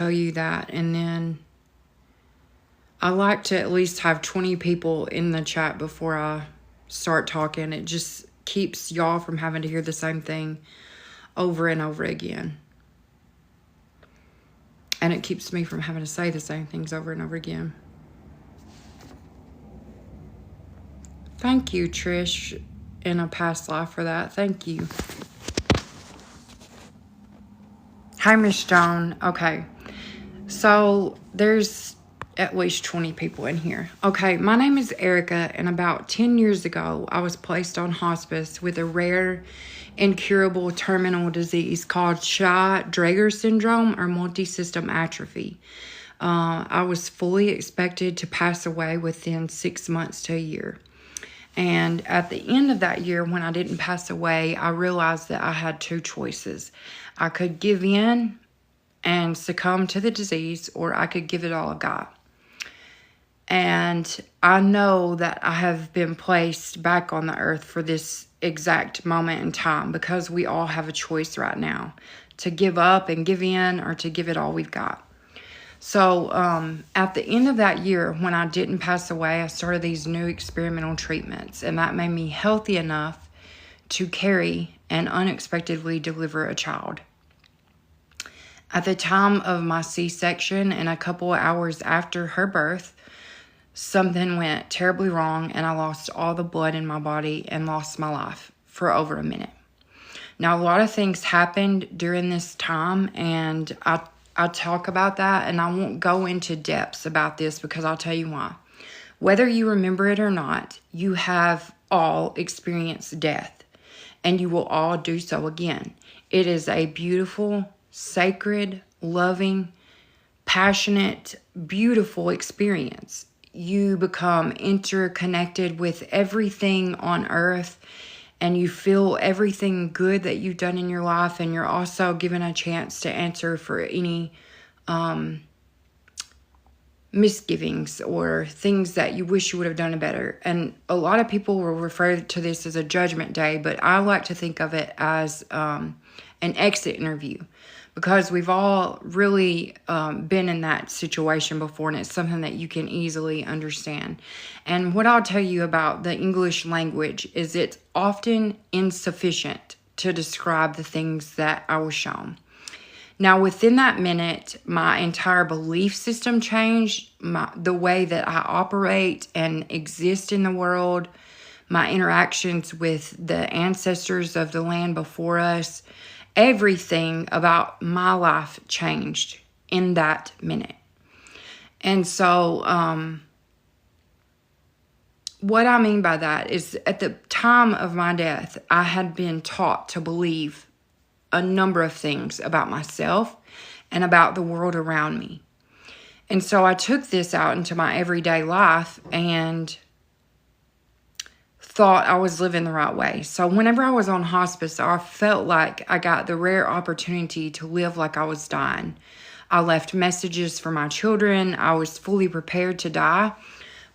tell you that. And then I like to at least have 20 people in the chat before I start talking. It just keeps y'all from having to hear the same thing over and over again. And it keeps me from having to say the same things over and over again. Thank you, Trish, in a past life for that. Thank you. Hi, Miss Stone. Okay. So there's at least 20 people in here. Okay, my name is Erica, and about 10 years ago, I was placed on hospice with a rare, incurable terminal disease called Shy-Drager syndrome or multisystem atrophy. I was fully expected to pass away within 6 months to a year. And at the end of that year, when I didn't pass away, I realized that I had two choices. I could give in and succumb to the disease, or I could give it all a go. And I know that I have been placed back on the earth for this exact moment in time, because we all have a choice right now to give up and give in, or to give it all we've got. So at the end of that year, when I didn't pass away, I started these new experimental treatments, and that made me healthy enough to carry and unexpectedly deliver a child. At the time of my C-section and a couple of hours after her birth, something went terribly wrong, and I lost all the blood in my body and lost my life for over a minute. Now, a lot of things happened during this time, and I talk about that, and I won't go into depths about this because I'll tell you why. Whether you remember it or not, you have all experienced death, and you will all do so again. It is a beautiful, sacred, loving, passionate, beautiful experience. You become interconnected with everything on earth, and you feel everything good that you've done in your life, and you're also given a chance to answer for any misgivings or things that you wish you would have done better. And a lot of people will refer to this as a judgment day, but I like to think of it as an exit interview, because we've all really been in that situation before, and it's something that you can easily understand. And what I'll tell you about the English language is it's often insufficient to describe the things that I was shown. Now, within that minute, my entire belief system changed, the way that I operate and exist in the world, my interactions with the ancestors of the land before us. Everything about my life changed in that minute. And so what I mean by that is, at the time of my death, I had been taught to believe a number of things about myself and about the world around me. And so I took this out into my everyday life and thought I was living the right way. So whenever I was on hospice, I felt like I got the rare opportunity to live like I was dying. I left messages for my children. I was fully prepared to die,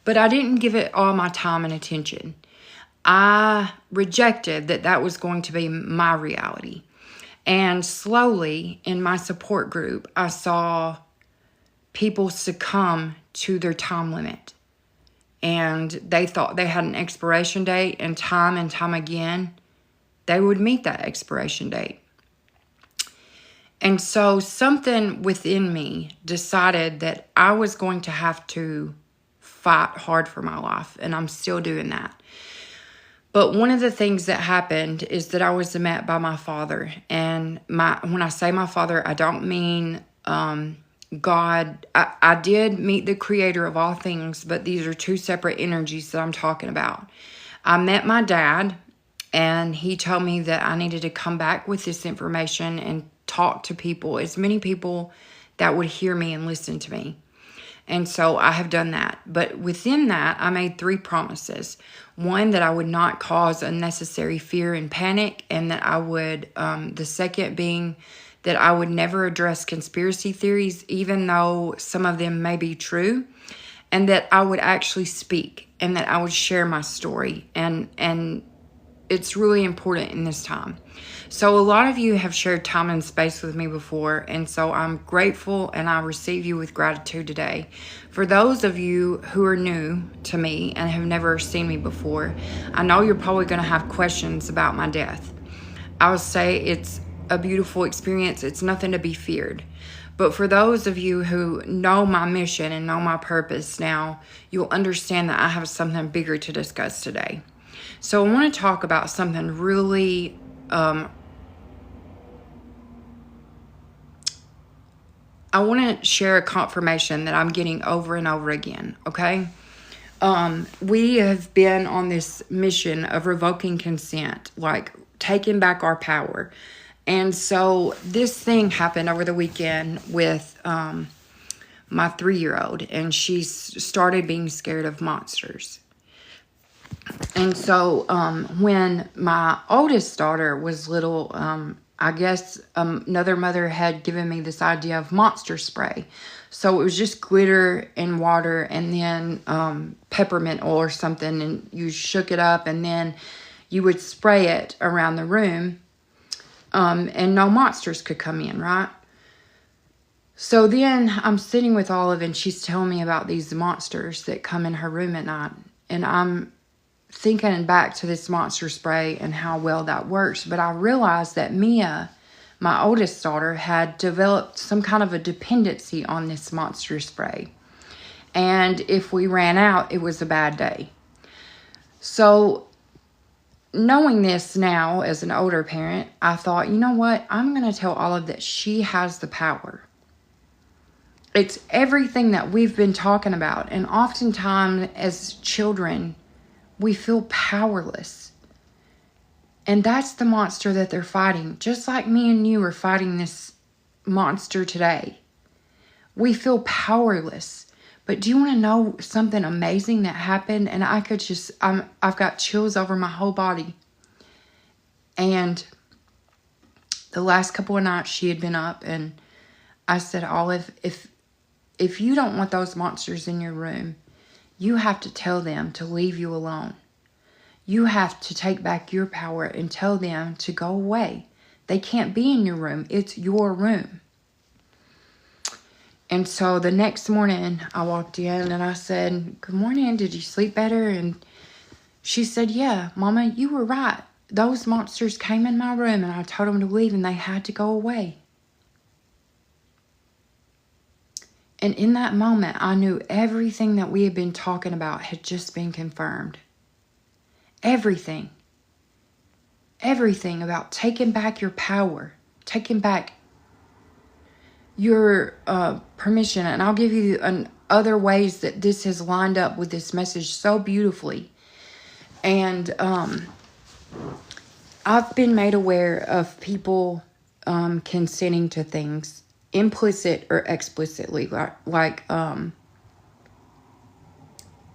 but I didn't give it all my time and attention. I rejected that was going to be my reality. And slowly in my support group, I saw people succumb to their time limit. And they thought they had an expiration date, and time again, they would meet that expiration date. And so something within me decided that I was going to have to fight hard for my life, and I'm still doing that. But one of the things that happened is that I was met by my father. And when I say my father, I don't mean God. I did meet the creator of all things, but these are two separate energies that I'm talking about. I met my dad, and he told me that I needed to come back with this information and talk to people, as many people that would hear me and listen to me. And so I have done that. But within that, I made 3 promises. One, that I would not cause unnecessary fear and panic, and that I would, the second being that I would never address conspiracy theories, even though some of them may be true, and that I would actually speak, and that I would share my story and it's really important in this time. So a lot of you have shared time and space with me before, and so I'm grateful and I receive you with gratitude today. For those of you who are new to me and have never seen me before, I know you're probably going to have questions about my death. I would say it's a beautiful experience. It's nothing to be feared. But for those of you who know my mission and know my purpose now, you'll understand that I have something bigger to discuss today. So I want to talk about something really I want to share a confirmation that I'm getting over and over again, okay? We have been on this mission of revoking consent, like taking back our power. And so this thing happened over the weekend with my 3-year-old, and she started being scared of monsters. And so when my oldest daughter was little, I guess another mother had given me this idea of monster spray. So it was just glitter and water and then peppermint oil or something, and you shook it up and then you would spray it around the room, and no monsters could come in, right? So then I'm sitting with Olive and she's telling me about these monsters that come in her room at night, and I'm thinking back to this monster spray and how well that works. But I realized that Mia, my oldest daughter, had developed some kind of a dependency on this monster spray. And if we ran out, it was a bad day. So knowing this now as an older parent, I thought, you know what? I'm going to tell Olive that she has the power. It's everything that we've been talking about. And oftentimes as children, we feel powerless. And that's the monster that they're fighting. Just like me and you are fighting this monster today. We feel powerless. But do you want to know something amazing that happened? And I could just, I've got chills over my whole body. And the last couple of nights she had been up, and I said, Olive, if you don't want those monsters in your room, you have to tell them to leave you alone. You have to take back your power and tell them to go away. They can't be in your room. It's your room. And so the next morning I walked in and I said, good morning, did you sleep better? And she said, yeah, Mama, you were right. Those monsters came in my room and I told them to leave and they had to go away. And in that moment, I knew everything that we had been talking about had just been confirmed. Everything. Everything about taking back your power. Taking back your permission. And I'll give you other ways that this has lined up with this message so beautifully. And I've been made aware of people consenting to things, implicit or explicitly, like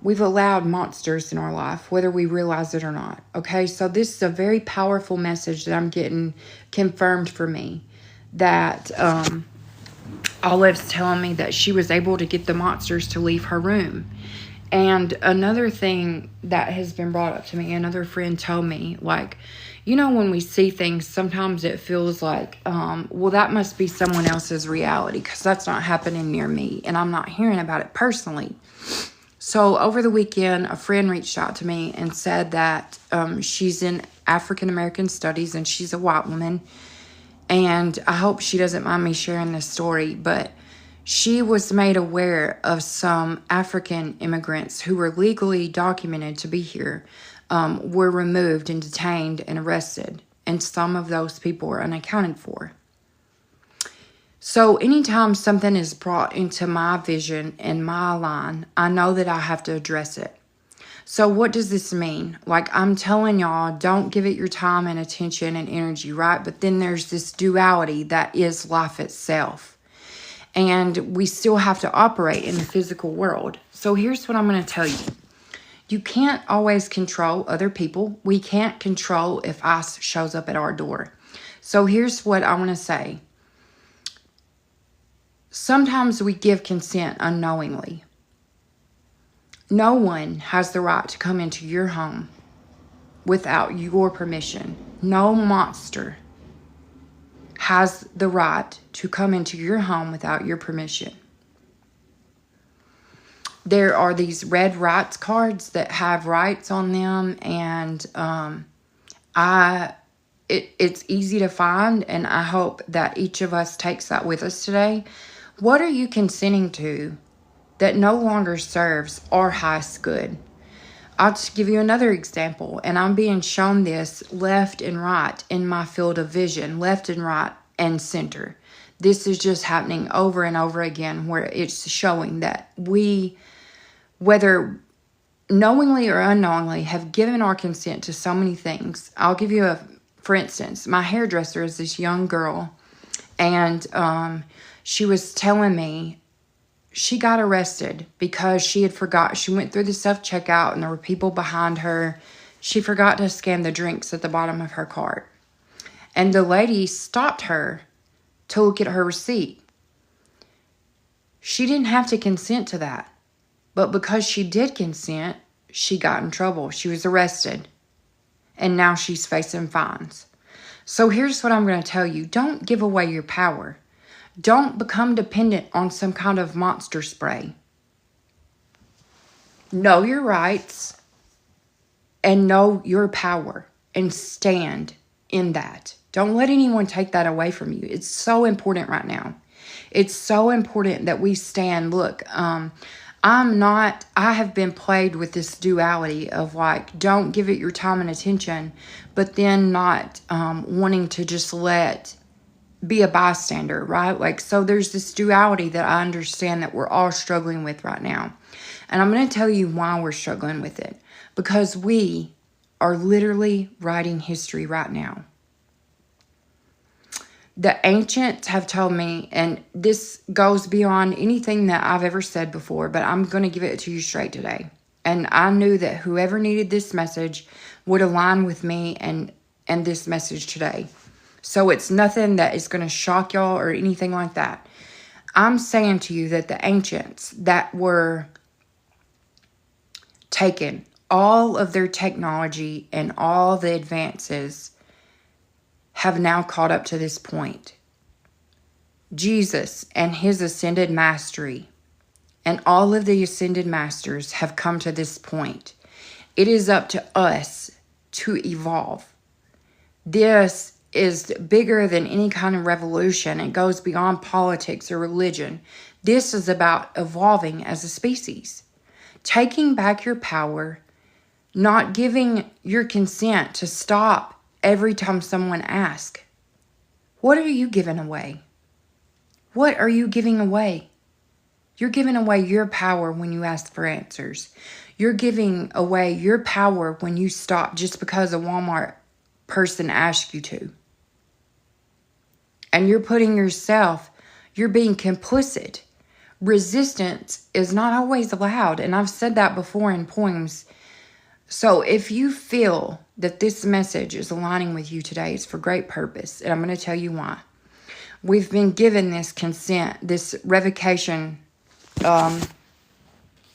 we've allowed monsters in our life, whether we realize it or not. Okay, so this is a very powerful message that I'm getting confirmed for me, that Olive's telling me that she was able to get the monsters to leave her room. And another thing that has been brought up to me, another friend told me, like, you know, when we see things, sometimes it feels like, well, that must be someone else's reality because that's not happening near me and I'm not hearing about it personally. So over the weekend, a friend reached out to me and said that she's in African American studies and she's a white woman. And I hope she doesn't mind me sharing this story, but she was made aware of some African immigrants who were legally documented to be here, were removed and detained and arrested. And some of those people were unaccounted for. So anytime something is brought into my vision and my line, I know that I have to address it. So what does this mean? Like, I'm telling y'all, don't give it your time and attention and energy, right? But then there's this duality that is life itself. And we still have to operate in the physical world. So here's what I'm going to tell you. You can't always control other people. We can't control if ICE shows up at our door. So here's what I want to say. Sometimes we give consent unknowingly. No one has the right to come into your home without your permission. No monster has the right to come into your home without your permission. There are these red rights cards that have rights on them, and it's easy to find, and I hope that each of us takes that with us today. What are you consenting to that no longer serves our highest good? I'll just give you another example, and I'm being shown this left and right in my field of vision, left and right and center. This is just happening over and over again, where it's showing that we, whether knowingly or unknowingly, have given our consent to so many things. I'll give you for instance, my hairdresser is this young girl, and she was telling me she got arrested because she went through the self-checkout and there were people behind her. She forgot to scan the drinks at the bottom of her cart. And the lady stopped her to look at her receipt. She didn't have to consent to that. But because she did consent, she got in trouble. She was arrested. And now she's facing fines. So here's what I'm going to tell you. Don't give away your power. Don't become dependent on some kind of monster spray. Know your rights and know your power and stand in that. Don't let anyone take that away from you. It's so important right now. It's so important that we stand. Look, I have been plagued with this duality of like, don't give it your time and attention, but then not wanting to just be a bystander, right? Like, so there's this duality that I understand that we're all struggling with right now. And I'm going to tell you why we're struggling with it. Because we are literally writing history right now. The ancients have told me, and this goes beyond anything that I've ever said before, but I'm going to give it to you straight today. And I knew that whoever needed this message would align with me and this message today. So it's nothing that is going to shock y'all or anything like that. I'm saying to you that the ancients that were taken all of their technology and all the advances have now caught up to this point. Jesus and his ascended mastery and all of the ascended masters have come to this point. It is up to us to evolve. This is bigger than any kind of revolution. It goes beyond politics or religion. This is about evolving as a species. Taking back your power, not giving your consent to stop every time someone asks. What are you giving away? What are you giving away? You're giving away your power when you ask for answers. You're giving away your power when you stop just because a Walmart person asked you to. And you're being complicit. Resistance is not always allowed. And I've said that before in poems. So if you feel that this message is aligning with you today, it's for great purpose. And I'm going to tell you why. We've been given this consent, this revocation,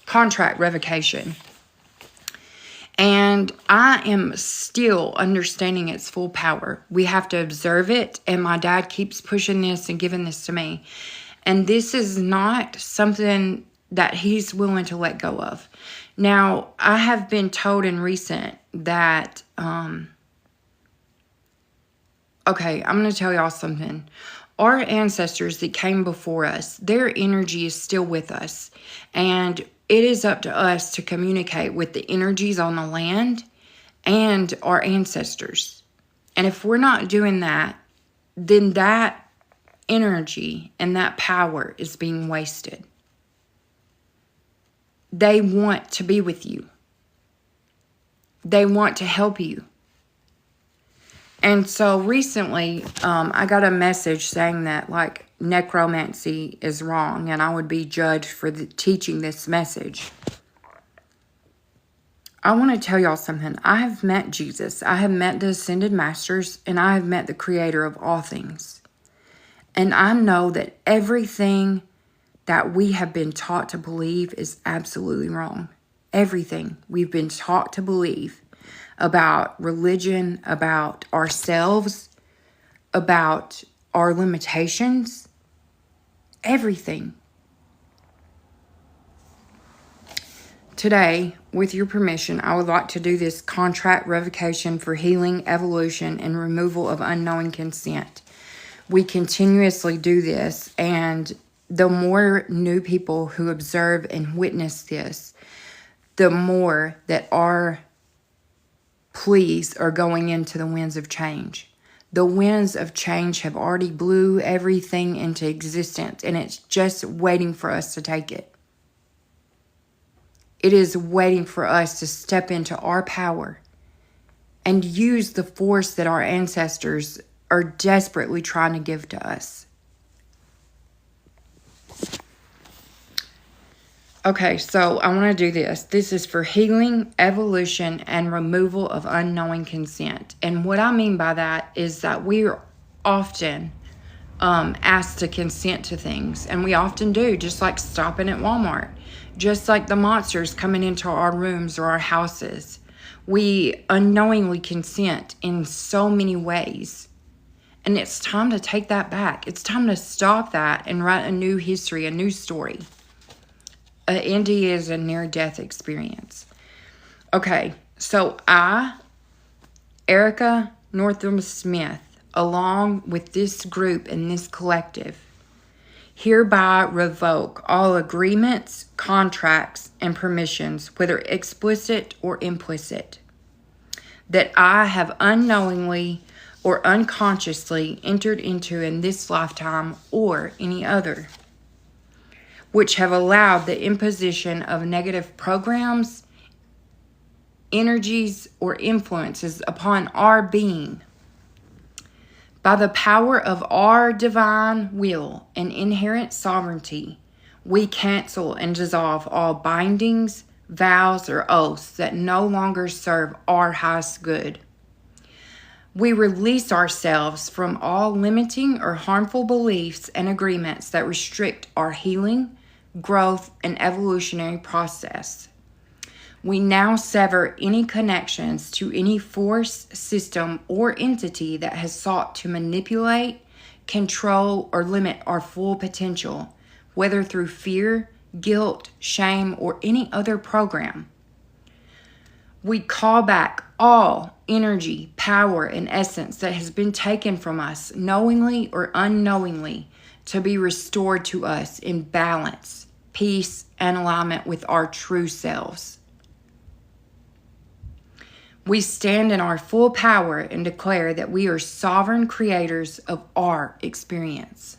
contract revocation. And I am still understanding its full power. We have to observe it. And my dad keeps pushing this and giving this to me. And this is not something that he's willing to let go of. Now, I have been told in recent that, okay, I'm going to tell y'all something. Our ancestors that came before us, their energy is still with us. And it is up to us to communicate with the energies on the land and our ancestors. And if we're not doing that, then that energy and that power is being wasted. They want to be with you. They want to help you. And so recently, I got a message saying that like necromancy is wrong and I would be judged for teaching this message. I want to tell y'all something. I have met Jesus. I have met the ascended masters and I have met the creator of all things. And I know that everything that we have been taught to believe is absolutely wrong. Everything we've been taught to believe about religion, about ourselves, about our limitations, everything. Today, with your permission, I would like to do this contract revocation for healing, evolution, and removal of unknowing consent. We continuously do this, and the more new people who observe and witness this, the more that our pleas are going into the winds of change. The winds of change have already blew everything into existence, and it's just waiting for us to take it. It is waiting for us to step into our power and use the force that our ancestors are desperately trying to give to us. Okay, so I want to do this. This is for healing, evolution, and removal of unknowing consent. And what I mean by that is that we are often asked to consent to things. And we often do, just like stopping at Walmart. Just like the monsters coming into our rooms or our houses. We unknowingly consent in so many ways. And it's time to take that back. It's time to stop that and write a new history, a new story. ND is a near-death experience. Okay, so I, Erica Northam-Smith, along with this group and this collective, hereby revoke all agreements, contracts, and permissions, whether explicit or implicit, that I have unknowingly or unconsciously entered into in this lifetime or any other, which have allowed the imposition of negative programs, energies, or influences upon our being. By the power of our divine will and inherent sovereignty, we cancel and dissolve all bindings, vows, or oaths that no longer serve our highest good. We release ourselves from all limiting or harmful beliefs and agreements that restrict our healing, growth, and evolutionary process. We now sever any connections to any force, system, or entity that has sought to manipulate, control, or limit our full potential, whether through fear, guilt, shame, or any other program. We call back all energy, power, and essence that has been taken from us, knowingly or unknowingly, to be restored to us in balance, peace, and alignment with our true selves. We stand in our full power and declare that we are sovereign creators of our experience.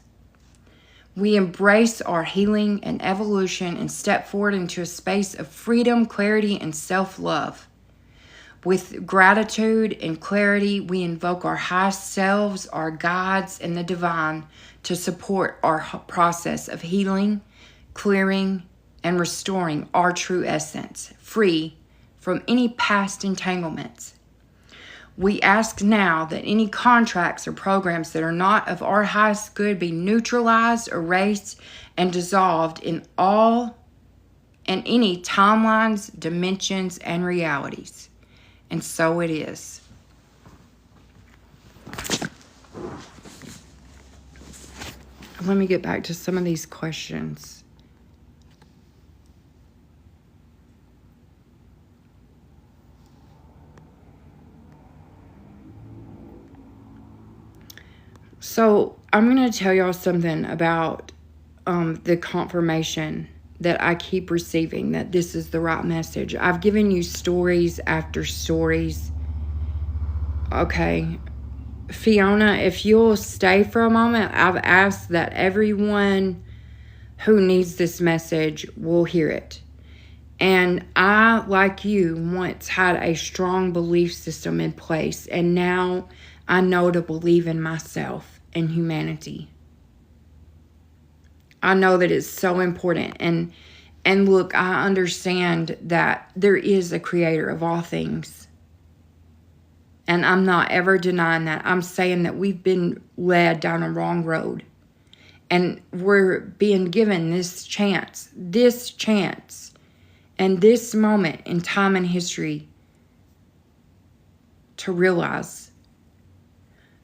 We embrace our healing and evolution and step forward into a space of freedom, clarity, and self-love. With gratitude and clarity, we invoke our highest selves, our guides, and the divine to support our process of healing, clearing, and restoring our true essence, free from any past entanglements. We ask now that any contracts or programs that are not of our highest good be neutralized, erased, and dissolved in all and any timelines, dimensions, and realities. And so it is. Let me get back to some of these questions. So I'm going to tell y'all something about the confirmation that I keep receiving that this is the right message. I've given you stories after stories. Okay. Fiona, if you'll stay for a moment, I've asked that everyone who needs this message will hear it. And I, like you, once had a strong belief system in place, and now I know to believe in myself and humanity. I know that it's so important. And look, I understand that there is a creator of all things. And I'm not ever denying that. I'm saying that we've been led down a wrong road. And we're being given this chance, and this moment in time and history to realize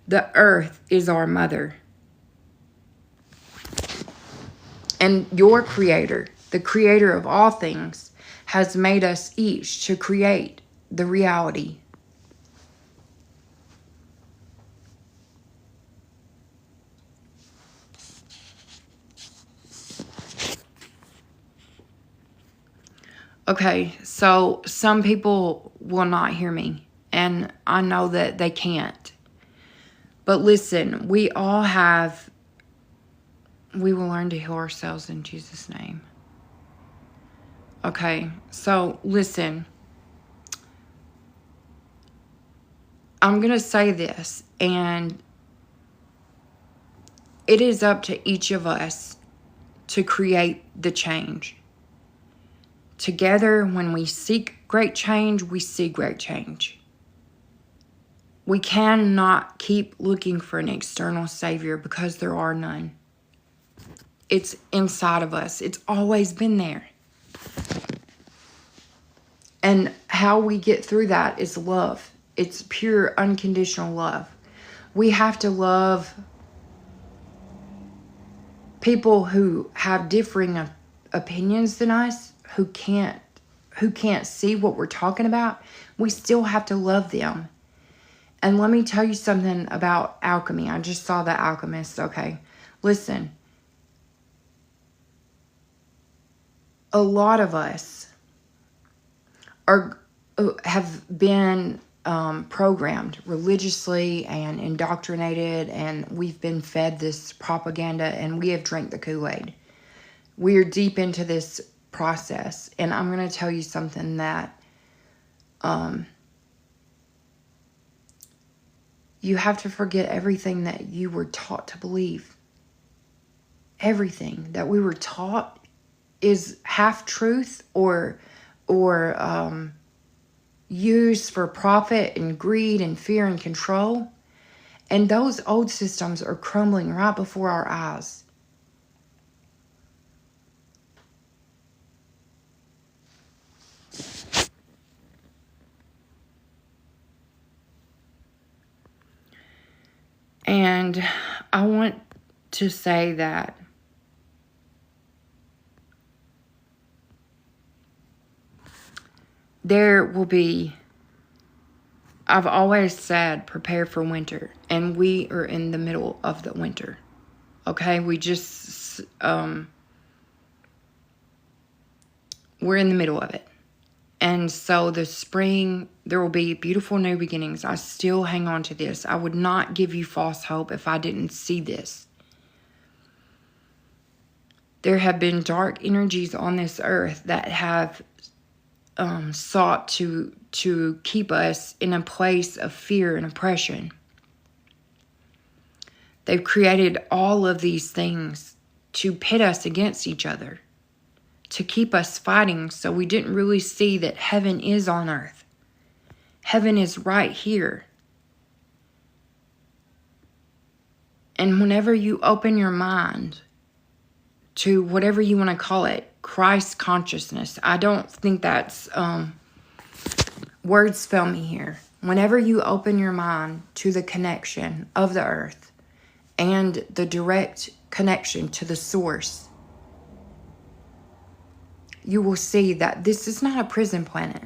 the earth is our mother. And your creator, the creator of all things, has made us each to create the reality. Okay, so some people will not hear me, and I know that they can't. But listen, we will learn to heal ourselves in Jesus' name. Okay, so listen. I'm going to say this, and it is up to each of us to create the change. Together, when we seek great change, we see great change. We cannot keep looking for an external savior because there are none. It's inside of us. It's always been there. And how we get through that is love. It's pure, unconditional love. We have to love people who have differing opinions than us, who can't see what we're talking about. We still have to love them. And let me tell you something about alchemy. I just saw The Alchemist, okay? Listen. A lot of us have been programmed religiously and indoctrinated, and we've been fed this propaganda, and we have drank the Kool-Aid. We are deep into this process, and I'm going to tell you something that you have to forget everything that you were taught to believe. Everything that we were taught is half truth or used for profit and greed and fear and control. And those old systems are crumbling right before our eyes. And I want to say that there will be, I've always said, prepare for winter. And we are in the middle of the winter. Okay? We just, we're in the middle of it. And so the spring, there will be beautiful new beginnings. I still hang on to this. I would not give you false hope if I didn't see this. There have been dark energies on this earth that have sought to keep us in a place of fear and oppression. They've created all of these things to pit us against each other, to keep us fighting, so we didn't really see that heaven is on earth. Heaven is right here. And whenever you open your mind to whatever you want to call it, Christ consciousness, I don't think that's, words fail me here. Whenever you open your mind to the connection of the earth and the direct connection to the source, you will see that this is not a prison planet.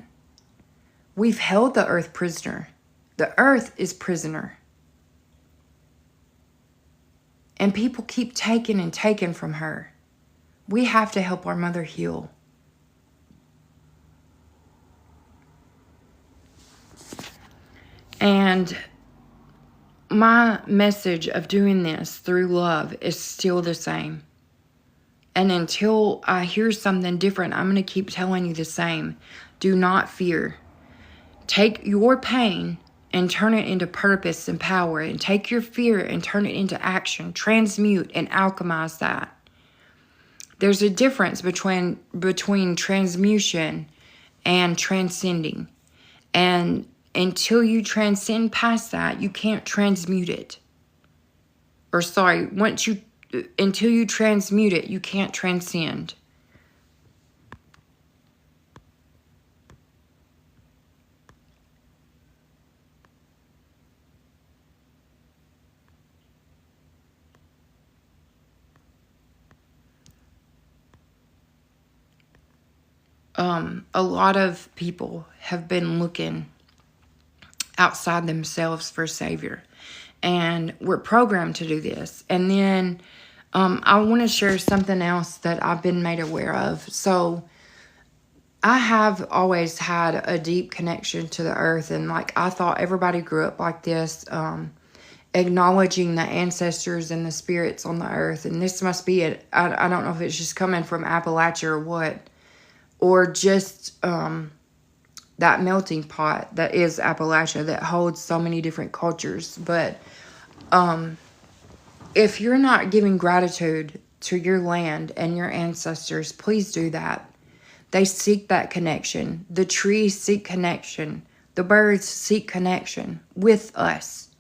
We've held the earth prisoner. The earth is prisoner. And people keep taking and taking from her. We have to help our mother heal. And my message of doing this through love is still the same. And until I hear something different, I'm going to keep telling you the same. Do not fear. Take your pain and turn it into purpose and power. And take your fear and turn it into action. Transmute and alchemize that. There's a difference between transmutation and transcending. And until you transcend past that, you can't transmute it. Until you transmute it, you can't transcend. A lot of people have been looking outside themselves for a savior. And we're programmed to do this. And then I want to share something else that I've been made aware of. So I have always had a deep connection to the earth. And like, I thought everybody grew up like this, acknowledging the ancestors and the spirits on the earth. And this must be it. I don't know if it's just coming from Appalachia or what, or just that melting pot that is Appalachia that holds so many different cultures. But if you're not giving gratitude to your land and your ancestors, please do that. They seek that connection. The trees seek connection. The birds seek connection with us.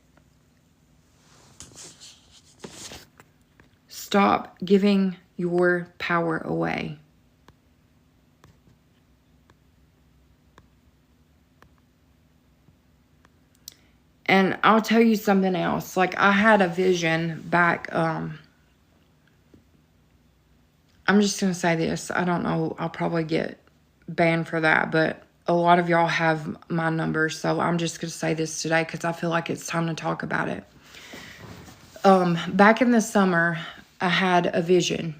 Stop giving your power away. And I'll tell you something else. Like, I had a vision back, I'm just going to say this. I don't know. I'll probably get banned for that. But a lot of y'all have my number. So I'm just going to say this today because I feel like it's time to talk about it. Back in the summer, I had a vision.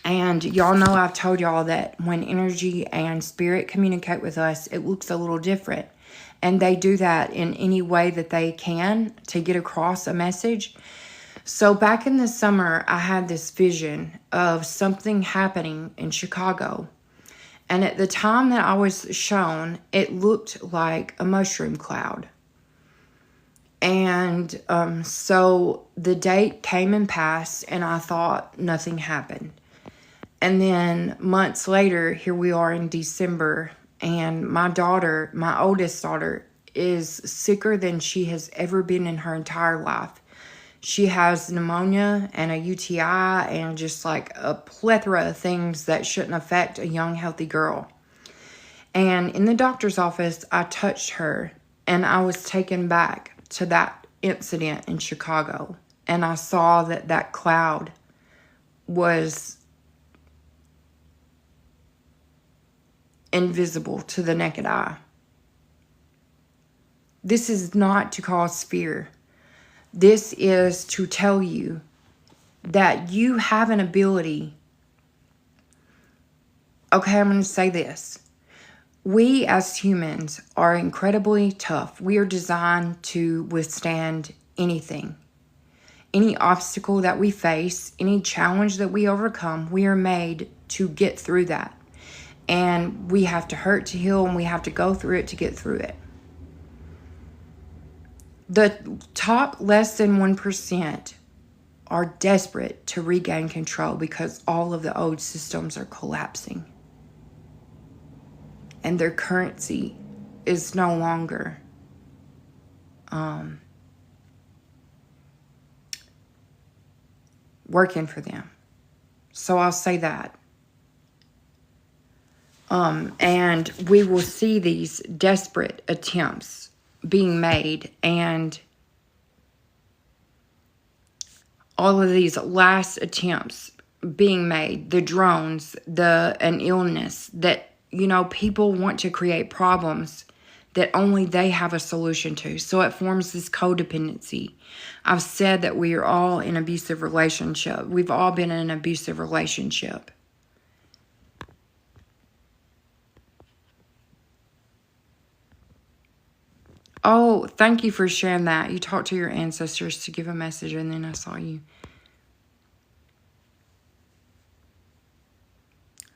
And y'all know I've told y'all that when energy and spirit communicate with us, it looks a little different. And they do that in any way that they can to get across a message. So back in the summer, I had this vision of something happening in Chicago. And at the time that I was shown, it looked like a mushroom cloud. And so the date came and passed, and I thought nothing happened. And then months later, here we are in December, and my daughter, my oldest daughter, is sicker than she has ever been in her entire life. She has pneumonia and a UTI and just like a plethora of things that shouldn't affect a young, healthy girl. And in the doctor's office, I touched her, and I was taken back to that incident in Chicago. And I saw that that cloud was invisible to the naked eye. This is not to cause fear. This is to tell you that you have an ability. Okay, I'm going to say this. We as humans are incredibly tough. We are designed to withstand anything. Any obstacle that we face, any challenge that we overcome, we are made to get through that. And we have to hurt to heal, and we have to go through it to get through it. The top less than 1% are desperate to regain control because all of the old systems are collapsing. And their currency is no longer working for them. So I'll say that. And we will see these desperate attempts being made, and all of these last attempts being made, the drones, an illness that, people want to create problems that only they have a solution to. So it forms this codependency. I've said that we are all in an abusive relationship. We've all been in an abusive relationship. Oh, thank you for sharing that. You talked to your ancestors to give a message, and then I saw you.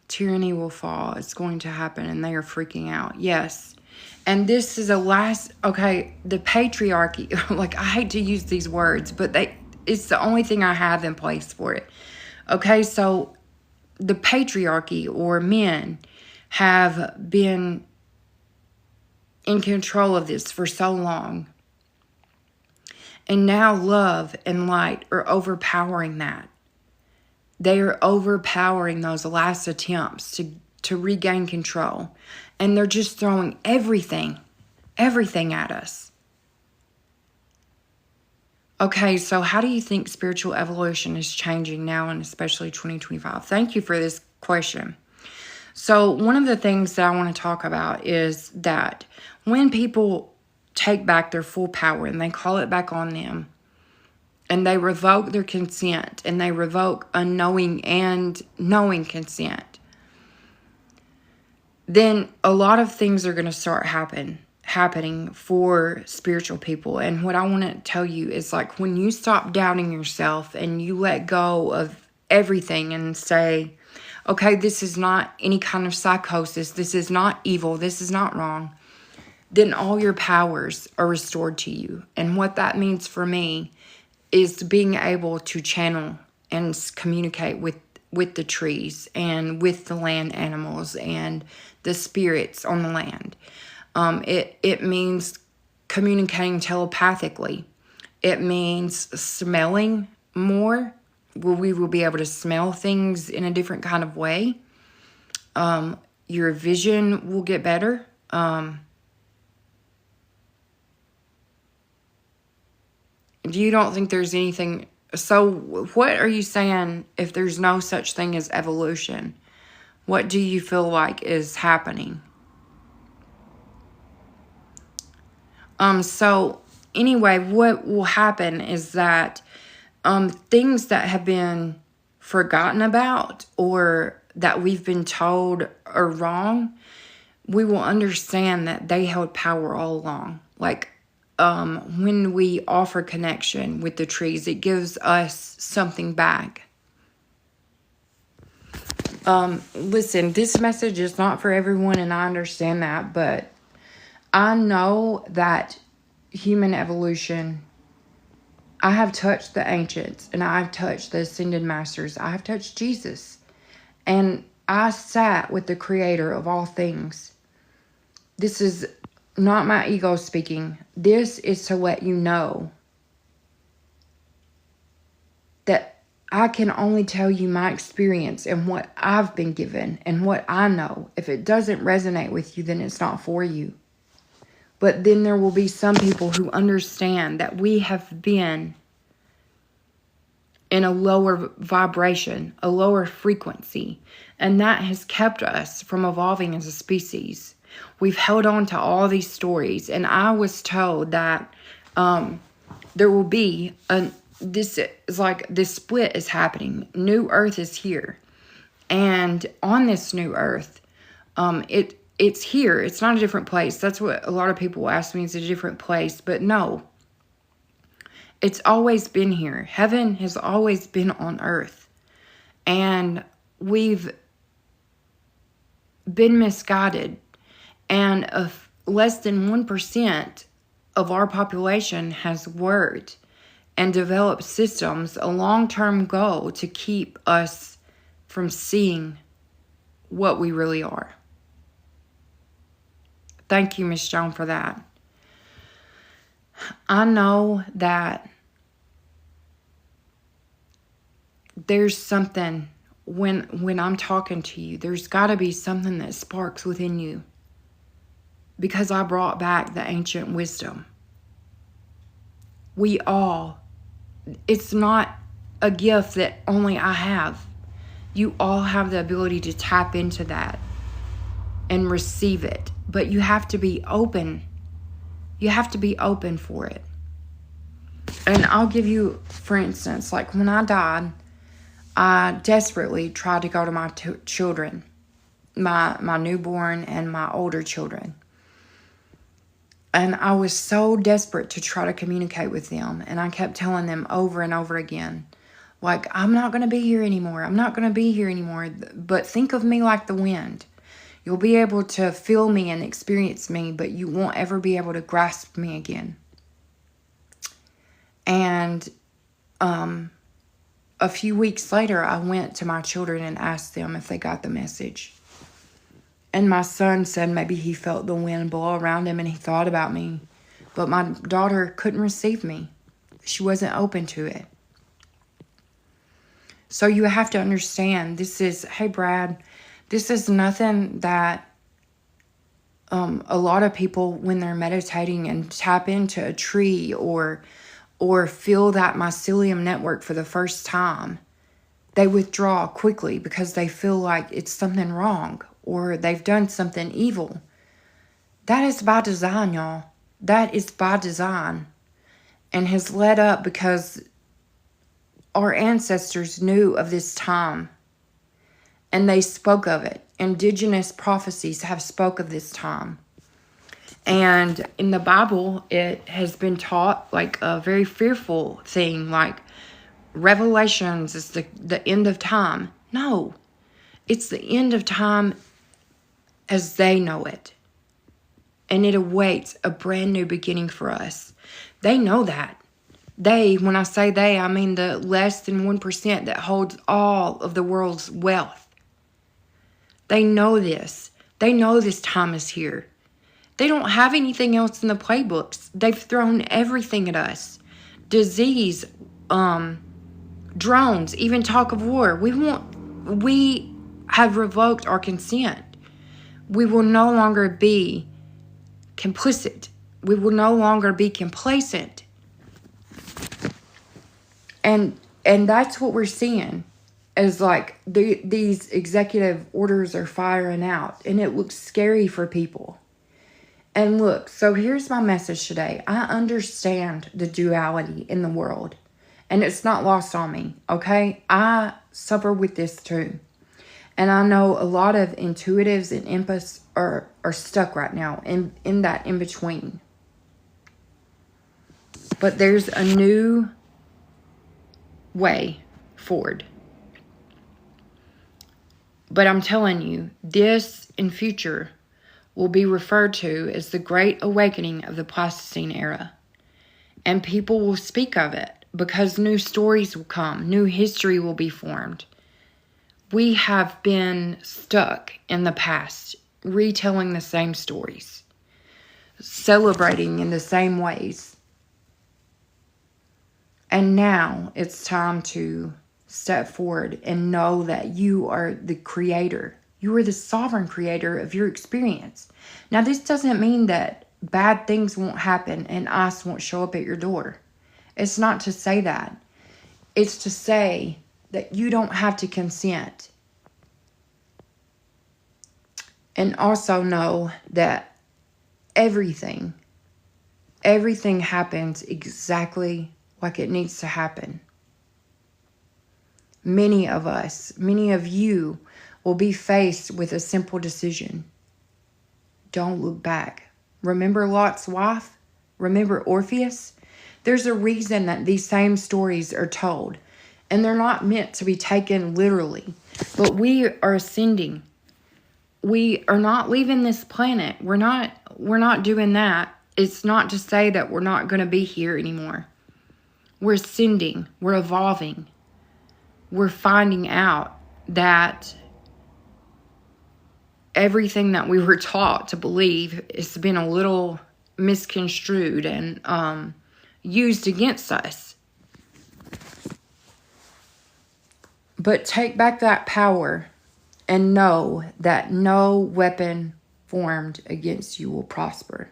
Tyranny will fall. It's going to happen, and they are freaking out. Yes. And this is the patriarchy, like, I hate to use these words, but it's the only thing I have in place for it. Okay, so the patriarchy, or men, have been in control of this for so long. And now love and light are overpowering that. They are overpowering those last attempts to regain control. And they're just throwing everything at us. Okay, so how do you think spiritual evolution is changing now, and especially 2025? Thank you for this question. So one of the things that I want to talk about is that when people take back their full power and they call it back on them, and they revoke their consent, and they revoke unknowing and knowing consent, then a lot of things are going to start happening for spiritual people. And what I want to tell you is, like, when you stop doubting yourself and you let go of everything and say, okay, this is not any kind of psychosis, this is not evil, this is not wrong, then all your powers are restored to you. And what that means for me is being able to channel and communicate with the trees and with the land animals and the spirits on the land. It means communicating telepathically. It means smelling more, where we will be able to smell things in a different kind of way. Your vision will get better. You don't think there's anything... So what are you saying if there's no such thing as evolution? What do you feel like is happening? So anyway, what will happen is that things that have been forgotten about or that we've been told are wrong, we will understand that they held power all along. Like, when we offer connection with the trees, it gives us something back. Listen, this message is not for everyone, and I understand that, but I know that human evolution, I have touched the ancients, and I've touched the ascended masters. I have touched Jesus, and I sat with the creator of all things. This is not my ego speaking. This is to let you know that I can only tell you my experience and what I've been given and what I know. If it doesn't resonate with you, then it's not for you. But then there will be some people who understand that we have been in a lower vibration, a lower frequency, and that has kept us from evolving as a species. We've held on to all these stories, and I was told that there will be this split is happening. New Earth is here, and on this new Earth, it's here. It's not a different place. That's what a lot of people ask me. It's a different place, but no, it's always been here. Heaven has always been on Earth, and we've been misguided. And less than 1% of our population has worked and developed systems, a long-term goal to keep us from seeing what we really are. Thank you, Miss Joan, for that. I know that there's something, when I'm talking to you, there's got to be something that sparks within you. Because I brought back the ancient wisdom. It's not a gift that only I have. You all have the ability to tap into that and receive it. But you have to be open. You have to be open for it. And I'll give you, for instance, like when I died, I desperately tried to go to my children, my newborn and my older children. And I was so desperate to try to communicate with them. And I kept telling them over and over again, like, I'm not going to be here anymore. I'm not going to be here anymore. But think of me like the wind. You'll be able to feel me and experience me, but you won't ever be able to grasp me again. And a few weeks later, I went to my children and asked them if they got the message. And my son said maybe he felt the wind blow around him and he thought about me. But my daughter couldn't receive me. She wasn't open to it. So you have to understand, hey Brad, this is nothing that a lot of people, when they're meditating and tap into a tree or feel that mycelium network for the first time, they withdraw quickly because they feel like it's something wrong. or they've done something evil. That is by design, y'all. That is by design, and has led up because our ancestors knew of this time and they spoke of it. Indigenous prophecies have spoke of this time. And in the Bible, it has been taught like a very fearful thing, like Revelations is the end of time. No, it's the end of time as they know it. And it awaits a brand new beginning for us. They know that. They, when I say they, I mean the less than 1% that holds all of the world's wealth. They know this. They know this time is here. They don't have anything else in the playbooks. They've thrown everything at us. Disease, drones, even talk of war. We have revoked our consent. We will no longer be complicit. We will no longer be complacent. And that's what we're seeing, is like these executive orders are firing out, and it looks scary for people. And look, so here's my message today. I understand the duality in the world, and it's not lost on me, okay? I suffer with this too. And I know a lot of intuitives and empaths are stuck right now in that in-between. But there's a new way forward. But I'm telling you, this in future will be referred to as the Great Awakening of the Pleistocene era. And people will speak of it because new stories will come, new history will be formed. We have been stuck in the past, retelling the same stories, celebrating in the same ways. And now it's time to step forward and know that you are the creator. You are the sovereign creator of your experience. Now, this doesn't mean that bad things won't happen and ice won't show up at your door. It's not to say that. It's to say that you don't have to consent. And also know that everything happens exactly like it needs to happen. Many of us, many of you will be faced with a simple decision. Don't look back. Remember Lot's wife? Remember Orpheus? There's a reason that these same stories are told, and they're not meant to be taken literally. But we are ascending. We are not leaving this planet. We're not doing that. It's not to say that we're not going to be here anymore. We're ascending. We're evolving. We're finding out that everything that we were taught to believe has been a little misconstrued and used against us. But take back that power and know that no weapon formed against you will prosper.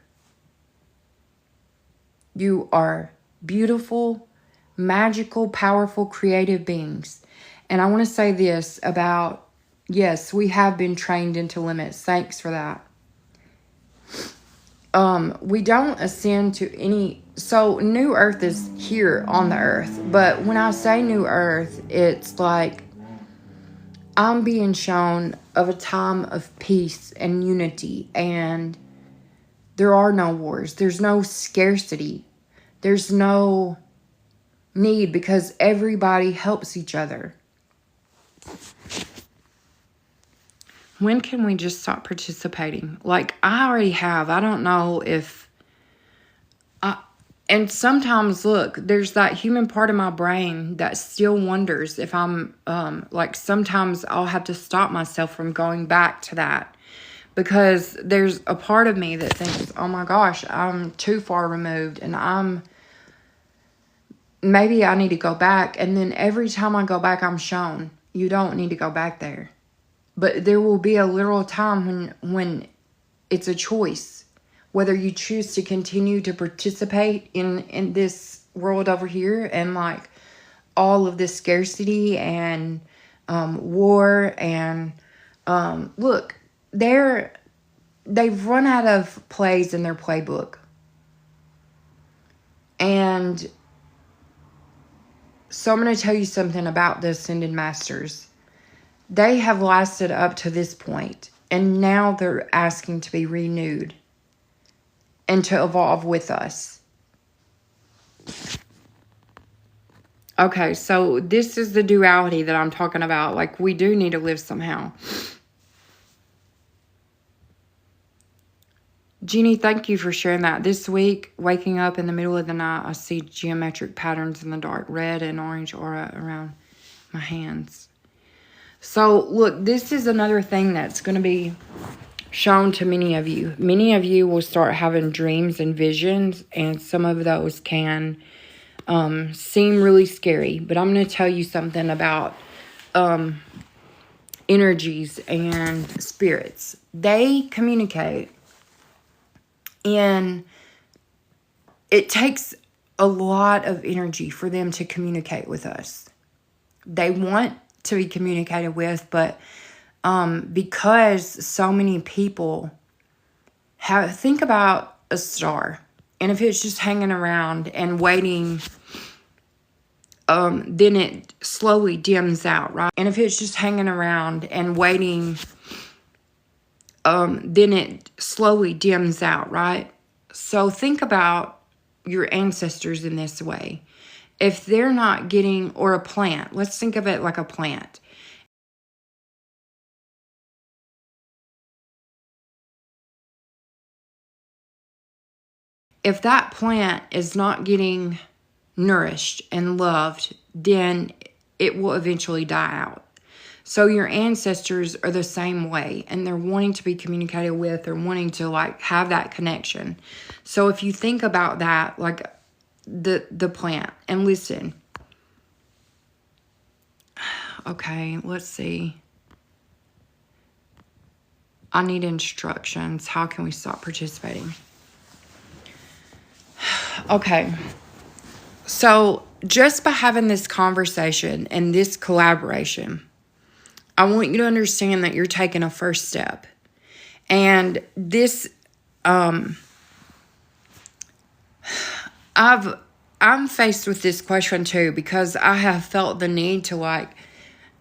You are beautiful, magical, powerful, creative beings. And I want to say this about, yes, we have been trained into limits. Thanks for that. We don't ascend to any... So, New Earth is here on the Earth. But when I say New Earth, it's like I'm being shown of a time of peace and unity. And there are no wars. There's no scarcity. There's no need because everybody helps each other. When can we just stop participating? Like, I already have. I don't know if... and sometimes, look, there's that human part of my brain that still wonders if I'm... like, sometimes I'll have to stop myself from going back to that. Because there's a part of me that thinks, oh my gosh, I'm too far removed. And maybe I need to go back. And then every time I go back, I'm shown, you don't need to go back there. But there will be a literal time when it's a choice. Whether you choose to continue to participate in this world over here and like all of this scarcity and war and look, they've run out of plays in their playbook. And so I'm going to tell you something about the Ascended Masters. They have lasted up to this point, and now they're asking to be renewed and to evolve with us. Okay, so this is the duality that I'm talking about. Like, we do need to live somehow. Jeannie, thank you for sharing that. This week, waking up in the middle of the night, I see geometric patterns in the dark, red and orange aura around my hands. So, look, this is another thing that's going to be shown to many of you. Many of you will start having dreams and visions, and some of those can seem really scary. But I'm going to tell you something about energies and spirits. They communicate, and it takes a lot of energy for them to communicate with us. They want to be communicated with, but because so many people think about a star, and if it's just hanging around and waiting, then it slowly dims out, right? And if it's just hanging around and waiting, then it slowly dims out, right? So think about your ancestors in this way. If they're not getting, or a plant, let's think of it like a plant. If that plant is not getting nourished and loved, then it will eventually die out. So your ancestors are the same way, and they're wanting to be communicated with, or wanting to like have that connection. So if you think about that, like the plant, and listen. Okay, let's see. I need instructions. How can we stop participating? Okay. So just by having this conversation and this collaboration, I want you to understand that you're taking a first step. And this, I'm faced with this question too, because I have felt the need to like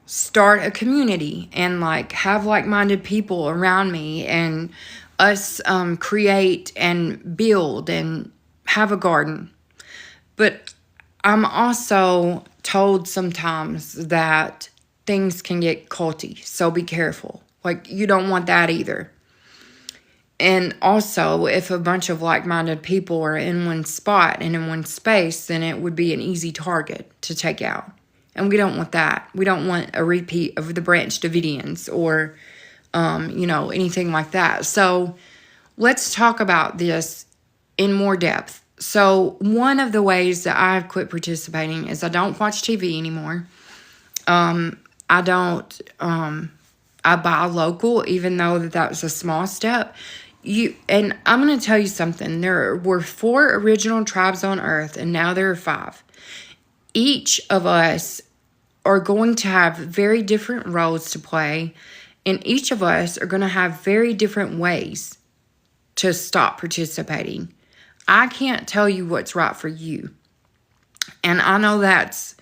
start a community and like have like-minded people around me, and us create and build and have a garden. But I'm also told sometimes that things can get culty, so be careful. Like, you don't want that either. And also, if a bunch of like-minded people are in one spot and in one space, then it would be an easy target to take out. And we don't want that. We don't want a repeat of the Branch Davidians or, anything like that. So let's talk about this in more depth. So one of the ways that I've quit participating is I don't watch TV anymore. I don't, I buy local, even though that was a small step. And I'm going to tell you something. There were 4 original tribes on Earth, and now there are 5. Each of us are going to have very different roles to play, and each of us are going to have very different ways to stop participating. I can't tell you what's right for you. And I know that's,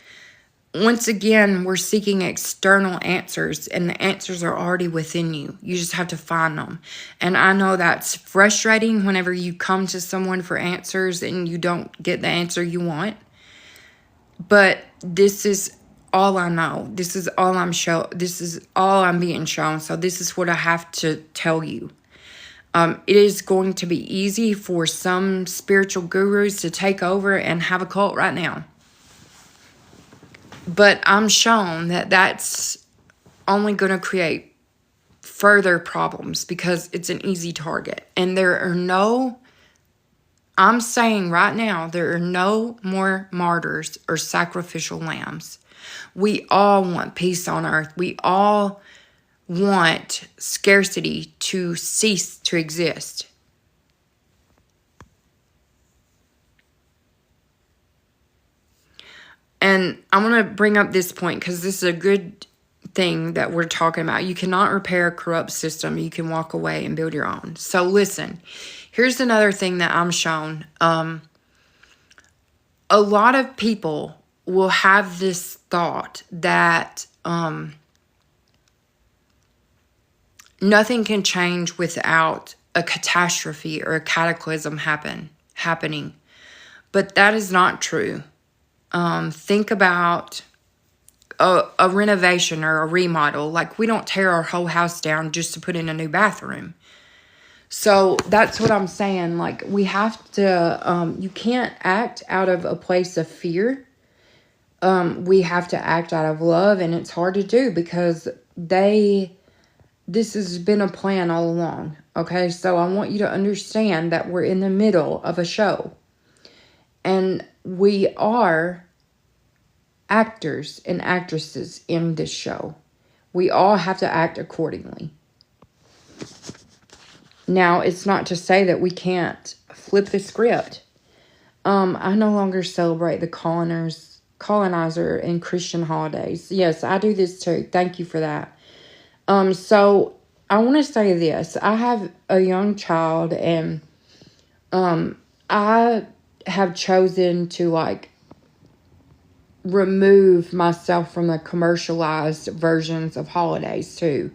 once again, we're seeking external answers, and the answers are already within you. You just have to find them. And I know that's frustrating whenever you come to someone for answers and you don't get the answer you want. But this is all I know. This is all this is all I'm being shown. So this is what I have to tell you. It is going to be easy for some spiritual gurus to take over and have a cult right now. But I'm shown that that's only going to create further problems because it's an easy target. And I'm saying right now, there are no more martyrs or sacrificial lambs. We all want peace on earth. We all want scarcity to cease to exist. And I want to bring up this point because this is a good thing that we're talking about. You cannot repair a corrupt system. You can walk away and build your own. So listen, here's another thing that I'm shown. A lot of people will have this thought that nothing can change without a catastrophe or a cataclysm happening. But that is not true. Think about a renovation or a remodel. Like, we don't tear our whole house down just to put in a new bathroom. So that's what I'm saying. Like, we have to, you can't act out of a place of fear. We have to act out of love, and it's hard to do because this has been a plan all along. Okay, so I want you to understand that we're in the middle of a show. And we are actors and actresses in this show. We all have to act accordingly. Now, it's not to say that we can't flip the script. I no longer celebrate the colonizer and Christian holidays. Yes, I do this too. Thank you for that. So I want to say this. I have a young child, and I have chosen to like remove myself from the commercialized versions of holidays too.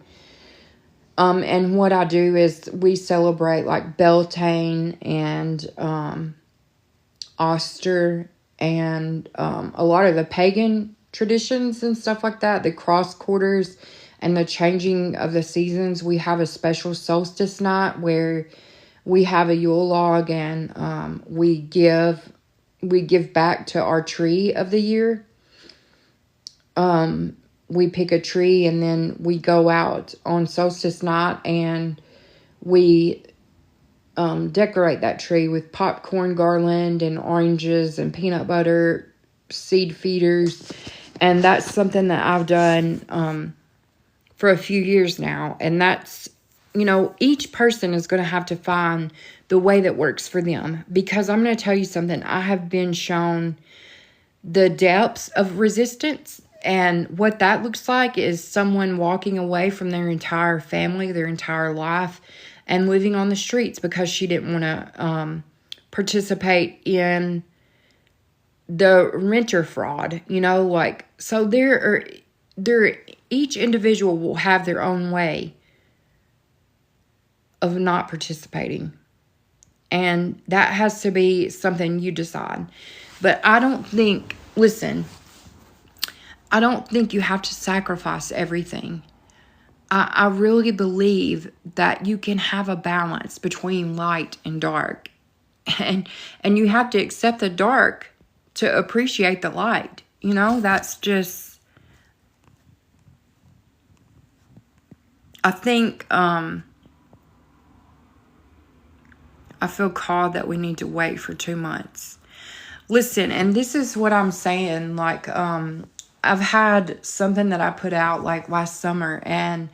And what I do is we celebrate like Beltane and Oster and a lot of the pagan traditions and stuff like that, the cross quarters and the changing of the seasons. We have a special solstice night where we have a Yule log, and we give back to our tree of the year. We pick a tree, and then we go out on solstice night, and we decorate that tree with popcorn garland and oranges and peanut butter, seed feeders. And that's something that I've done for a few years now. And that's, each person is going to have to find the way that works for them. Because I'm going to tell you something. I have been shown the depths of resistance. And what that looks like is someone walking away from their entire family, their entire life, and living on the streets because she didn't want to participate in the renter fraud. So each individual will have their own way of not participating. And that has to be something you decide. But I don't think you have to sacrifice everything. I really believe that you can have a balance between light and dark. And you have to accept the dark to appreciate the light. That's just... I think I feel called that we need to wait for 2 months. Listen, and this is what I'm saying, like... I've had something that I put out like last summer, and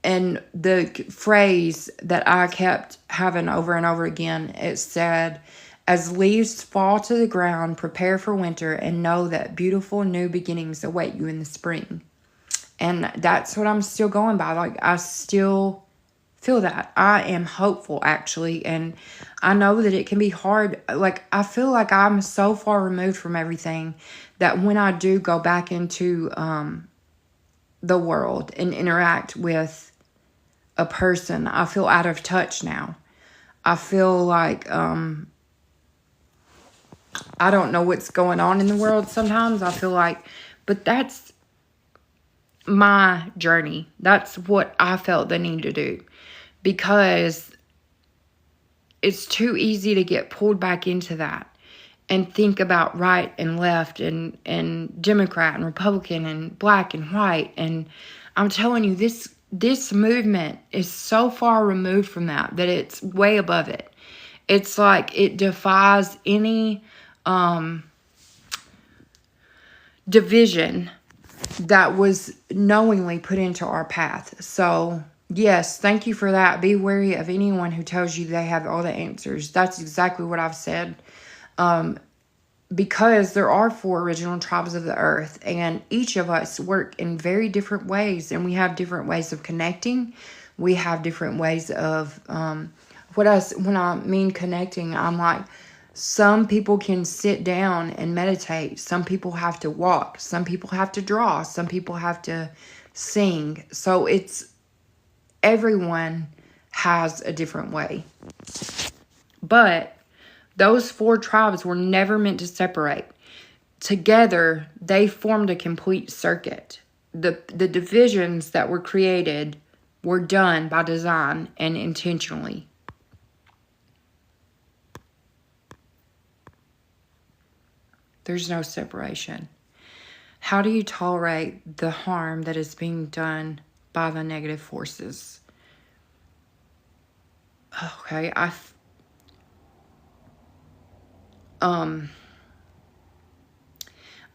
the phrase that I kept having over and over again, it said, "As leaves fall to the ground, prepare for winter and know that beautiful new beginnings await you in the spring." And that's what I'm still going by. Like, I still feel that. I am hopeful, actually, and I know that it can be hard. Like, I feel like I'm so far removed from everything that when I do go back into the world and interact with a person, I feel out of touch now. I feel like I don't know what's going on in the world sometimes. I feel like, but that's my journey. That's what I felt the need to do. Because it's too easy to get pulled back into that and think about right and left and Democrat and Republican and black and white. And I'm telling you, this movement is so far removed from that it's way above it. It's like it defies any division that was knowingly put into our path. So... yes, thank you for that. Be wary of anyone who tells you they have all the answers. That's exactly what I've said. because there are 4 original tribes of the earth, and each of us work in very different ways, and we have different ways of connecting. We have different ways of when I mean connecting, I'm like, some people can sit down and meditate. Some people have to walk. Some people have to draw. Some people have to sing. So everyone has a different way. But those 4 tribes were never meant to separate. Together, they formed a complete circuit. The divisions that were created were done by design and intentionally. There's no separation. How do you tolerate the harm that is being done by the negative forces? Okay, I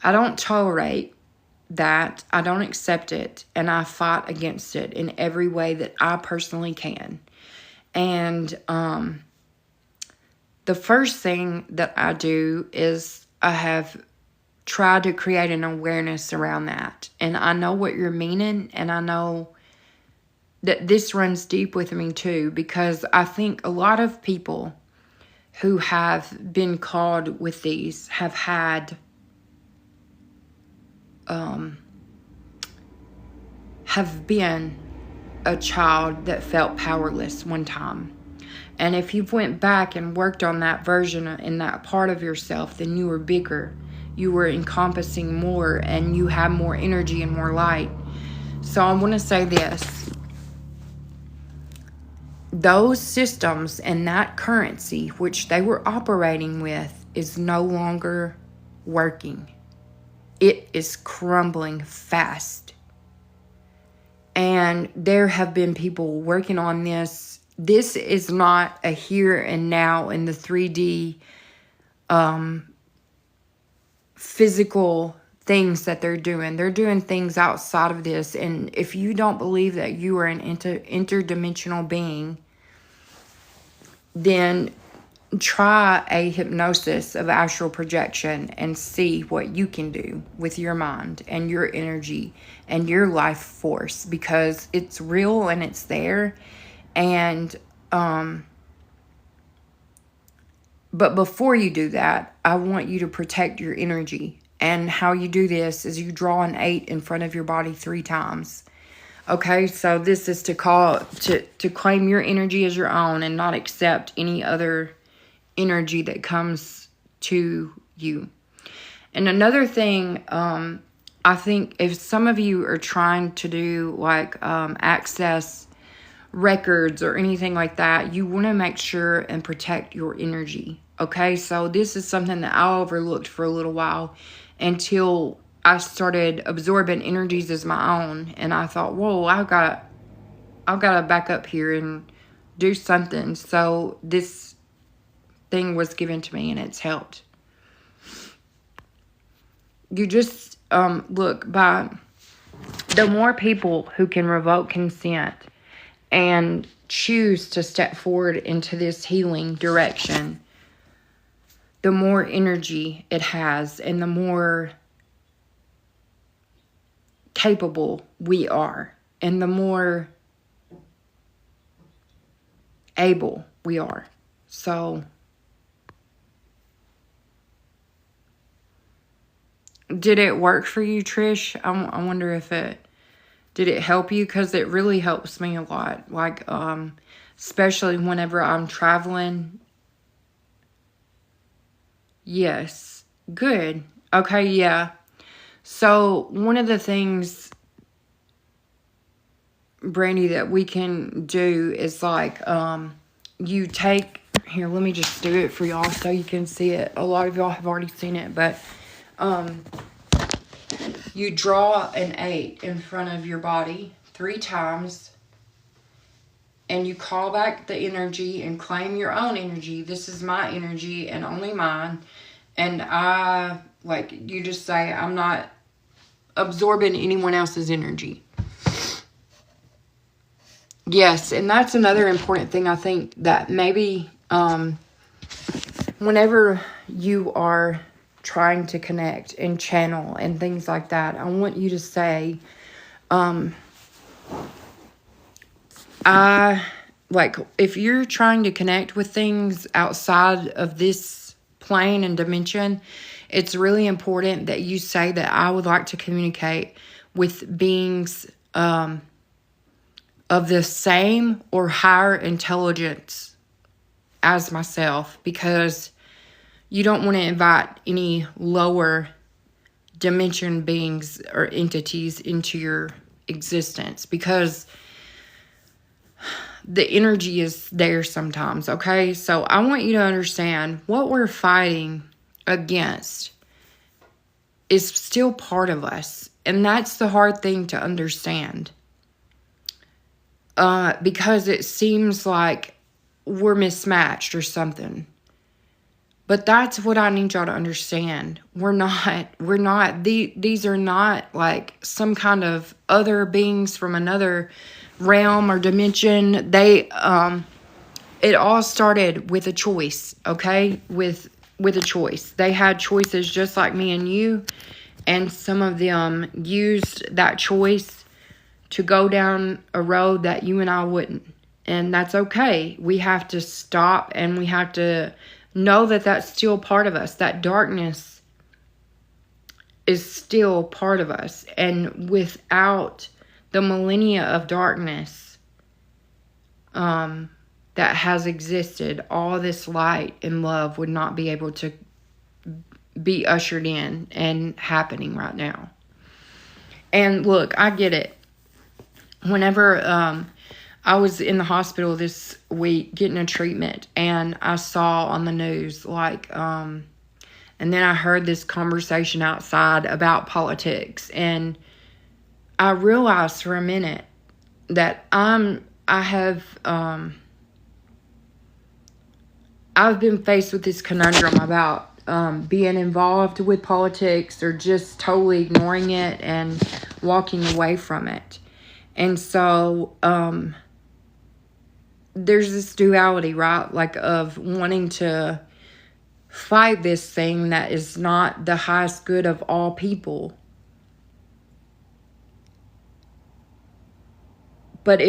don't tolerate that. I don't accept it, and I fight against it in every way that I personally can. And the first thing that I do is I have tried to create an awareness around that. And I know what you're meaning, and I know that this runs deep with me too, because I think a lot of people who have been called with these have had have been a child that felt powerless one time. And if you went back and worked on that version in that part of yourself, then you were bigger. You were encompassing more, and you have more energy and more light. So I want to say this. Those systems and that currency which they were operating with is no longer working. It is crumbling fast. And there have been people working on this. This is not a here and now in the 3D physical things that they're doing. They're doing things outside of this. And if you don't believe that you are an interdimensional being, then try a hypnosis of astral projection and see what you can do with your mind and your energy and your life force, because it's real and it's there. And but before you do that, I want you to protect your energy. And how you do this is you draw an 8 in front of your body 3 times. Okay, so this is to claim your energy as your own and not accept any other energy that comes to you. And another thing, I think if some of you are trying to do like access records or anything like that, you want to make sure and protect your energy. Okay, so this is something that I overlooked for a little while until I started absorbing energies as my own, and I thought, whoa, I've got to back up here and do something. So this thing was given to me, and it's helped. You just look, by the more people who can revoke consent and choose to step forward into this healing direction, the more energy it has and the more capable we are and the more able we are. So did it work for you, Trish? I wonder if did it help you? Because it really helps me a lot. Like, especially whenever I'm traveling. Yes. Good. Okay, yeah. So one of the things, Brandy, that we can do is like, you take, here, let me just do it for y'all so you can see it. A lot of y'all have already seen it, but you draw an 8 in front of your body 3 times, and you call back the energy and claim your own energy. This is my energy and only mine. And you just say, I'm not absorbing anyone else's energy. Yes, and that's another important thing, I think, that maybe whenever you are trying to connect and channel and things like that, I want you to say, if you're trying to connect with things outside of this plane and dimension, it's really important that you say that I would like to communicate with beings of the same or higher intelligence as myself, because you don't want to invite any lower dimension beings or entities into your existence, because the energy is there sometimes, okay? So I want you to understand what we're fighting against is still part of us. And that's the hard thing to understand. Because it seems like we're mismatched or something. But that's what I need y'all to understand. We're not. These are not like some kind of other beings from another realm or dimension. It all started with a choice, okay? With a choice. They had choices just like me and you, and some of them used that choice to go down a road that you and I wouldn't. And that's okay. We have to stop, and we have to know that that's still part of us. That darkness is still part of us. And without the millennia of darkness that has existed, all this light and love would not be able to be ushered in and happening right now. And look, I get it. Whenever I was in the hospital this week getting a treatment, and I saw on the news, and then I heard this conversation outside about politics, and I realized for a minute that I've been faced with this conundrum about being involved with politics or just totally ignoring it and walking away from it. And so there's this duality, right? Like of wanting to fight this thing that is not the highest good of all people. But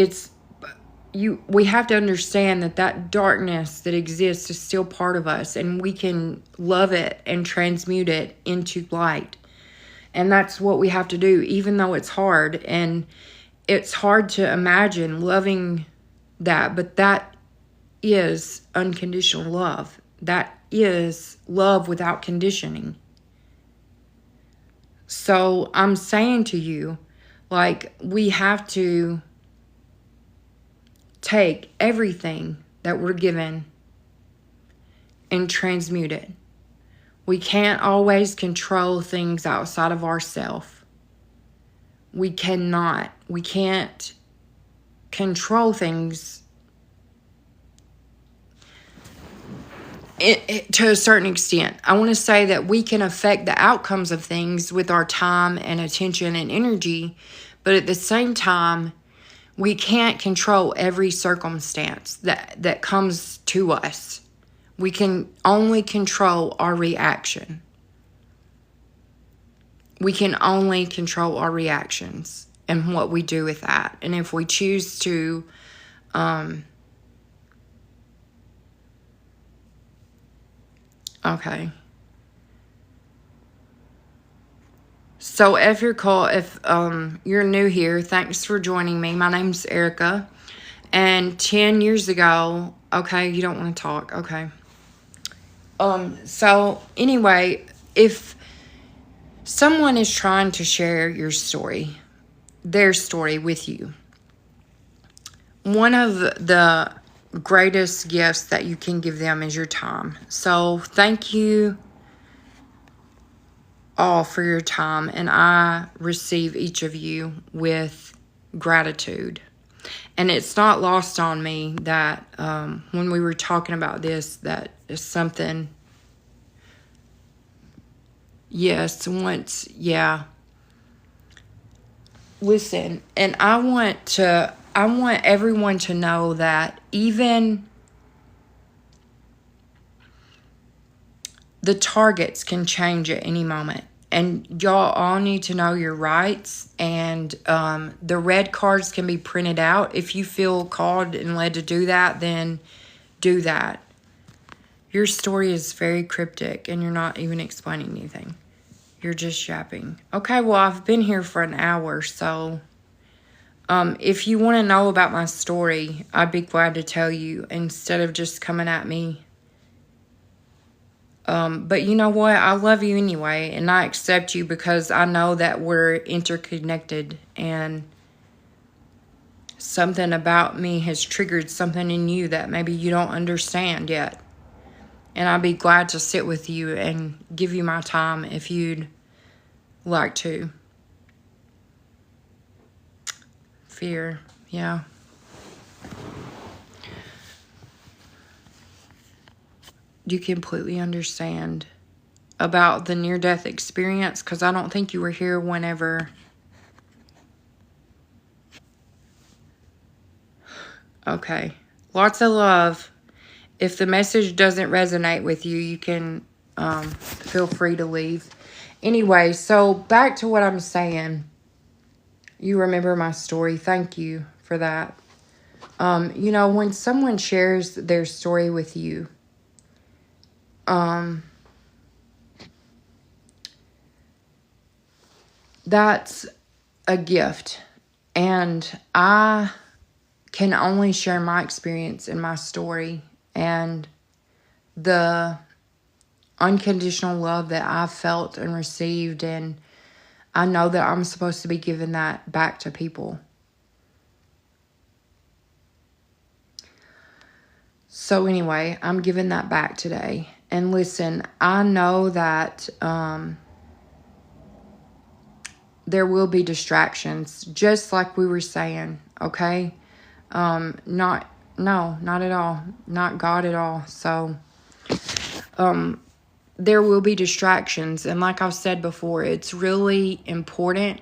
we have to understand that darkness that exists is still part of us, and we can love it and transmute it into light. And that's what we have to do, even though it's hard. And it's hard to imagine loving that, but that is unconditional love. That is love without conditioning. So I'm saying to you, we have to take everything that we're given and transmute it. We can't always control things outside of ourselves. We cannot. We can't control things to a certain extent. I want to say that we can affect the outcomes of things with our time and attention and energy, but at the same time, we can't control every circumstance that comes to us. We can only control our reaction. We can only control our reactions and what we do with that. And if we choose to okay. So if you're new here, thanks for joining me. My name's Erica. And 10 years ago, okay, you don't want to talk, okay. So anyway, if someone is trying to share their story with you, one of the greatest gifts that you can give them is your time. So thank you all for your time, and I receive each of you with gratitude. And it's not lost on me that when we were talking about this, that is something, yes, once, yeah. Listen, and I want everyone to know that even the targets can change at any moment. And y'all all need to know your rights. And the red cards can be printed out. If you feel called and led to do that, then do that. Your story is very cryptic and you're not even explaining anything. You're just yapping. Okay, well, I've been here for an hour, so if you want to know about my story, I'd be glad to tell you instead of just coming at me. But you know what? I love you anyway, and I accept you because I know that we're interconnected, and something about me has triggered something in you that maybe you don't understand yet. And I'd be glad to sit with you and give you my time if you'd like to. Fear, yeah. You completely understand about the near-death experience, because I don't think you were here whenever. Okay. Lots of love. If the message doesn't resonate with you, you can feel free to leave. Anyway, so back to what I'm saying. You remember my story. Thank you for that. You know, when someone shares their story with you, that's a gift. And I can only share my experience and my story and the unconditional love that I've felt and received. And I know that I'm supposed to be giving that back to people. So anyway, I'm giving that back today. And listen, I know that there will be distractions, just like we were saying, okay? Not at all. Not God at all. So, there will be distractions. And like I've said before, it's really important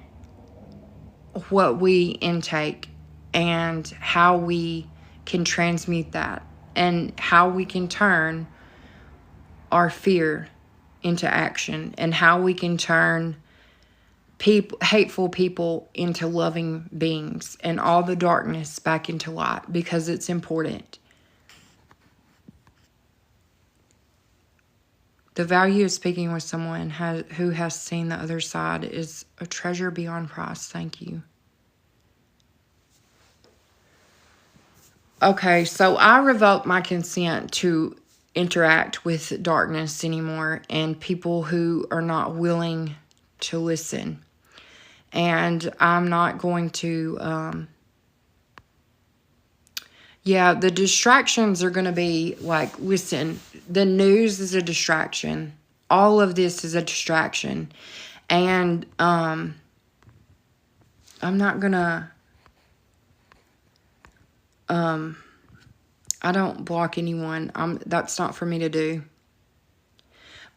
what we intake and how we can transmute that and how we can turn our fear into action and how we can turn hateful people into loving beings and all the darkness back into light, because it's important. The value of speaking with someone who has seen the other side is a treasure beyond price. Thank you. Okay, so I revoked my consent to interact with darkness anymore and people who are not willing to listen. And I'm not going to, the distractions are going to be like, listen, the news is a distraction. All of this is a distraction. And I'm not going to, I don't block anyone. That's not for me to do.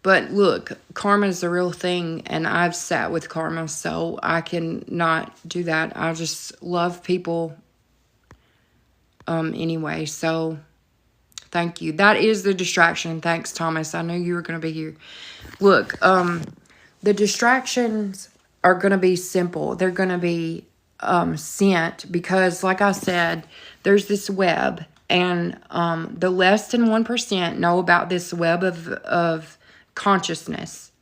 But look, karma is a real thing, and I've sat with karma, so I can not do that. I just love people anyway, so thank you. That is the distraction. Thanks, Thomas. I knew you were going to be here. Look, the distractions are going to be simple. They're going to be sent because, like I said, there's this web, and the less than 1% know about this web of consciousness.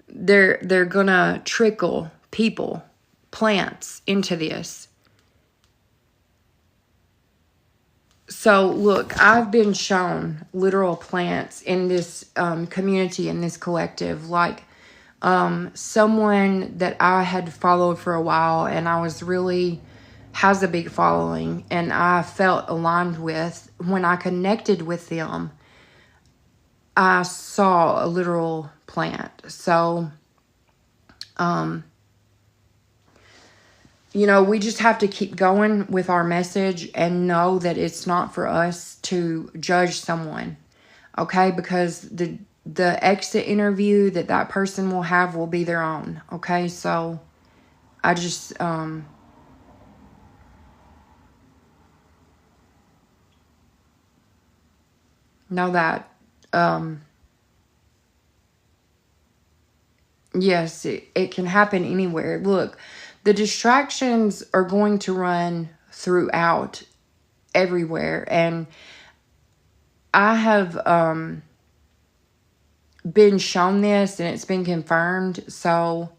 They're gonna trickle people, plants into this. So look, I've been shown literal plants in this community, in this collective, like someone that I had followed for a while, and I was really has a big following, and I felt aligned with. When I connected with them, I saw a literal plant. So, we just have to keep going with our message and know that it's not for us to judge someone, okay? Because the exit interview that person will have will be their own, okay? So, I just, know that Yes, it can happen anywhere. Look, the distractions are going to run throughout everywhere. And I have been shown this and it's been confirmed. So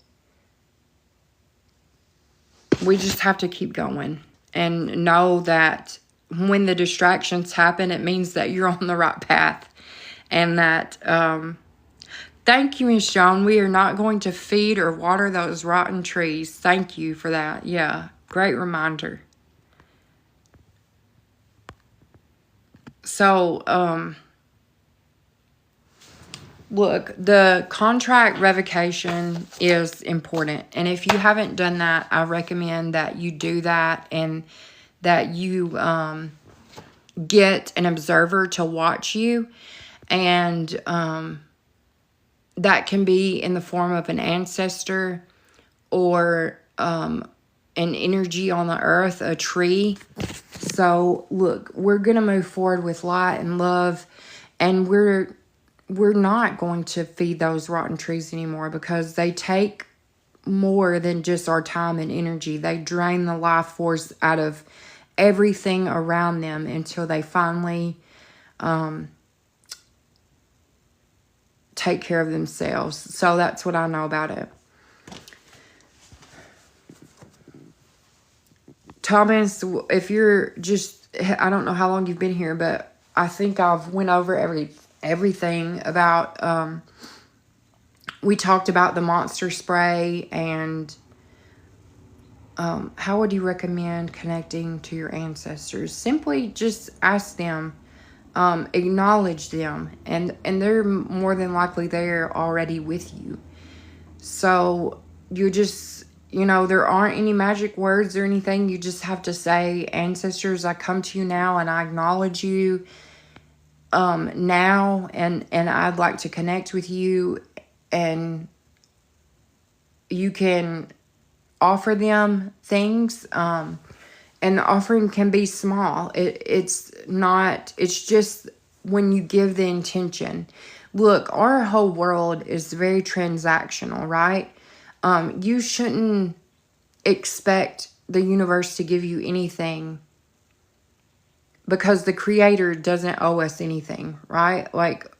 we just have to keep going and know that when the distractions happen, it means that you're on the right path. And that, thank you, Miss Joan. We are not going to feed or water those rotten trees. Thank you for that. Yeah, great reminder. So, look, the contract revocation is important. And if you haven't done that, I recommend that you do that and that you get an observer to watch you. And that can be in the form of an ancestor or an energy on the earth, a tree. So, look, we're going to move forward with light and love. And we're not going to feed those rotten trees anymore because they take more than just our time and energy. They drain the life force out of everything around them until they finally take care of themselves. So that's what I know about it. Thomas, if you're just, I don't know how long you've been here, but I think I've went over everything about, we talked about the monster spray and how would you recommend connecting to your ancestors? Simply just ask them, acknowledge them, and they're more than likely there already with you. So you just, there aren't any magic words or anything. You just have to say, ancestors, I come to you now and I acknowledge you now, and I'd like to connect with you. And you can offer them things, and the offering can be small. It's just when you give the intention. Look, our whole world is very transactional, right? You shouldn't expect the universe to give you anything because the creator doesn't owe us anything, right? Like,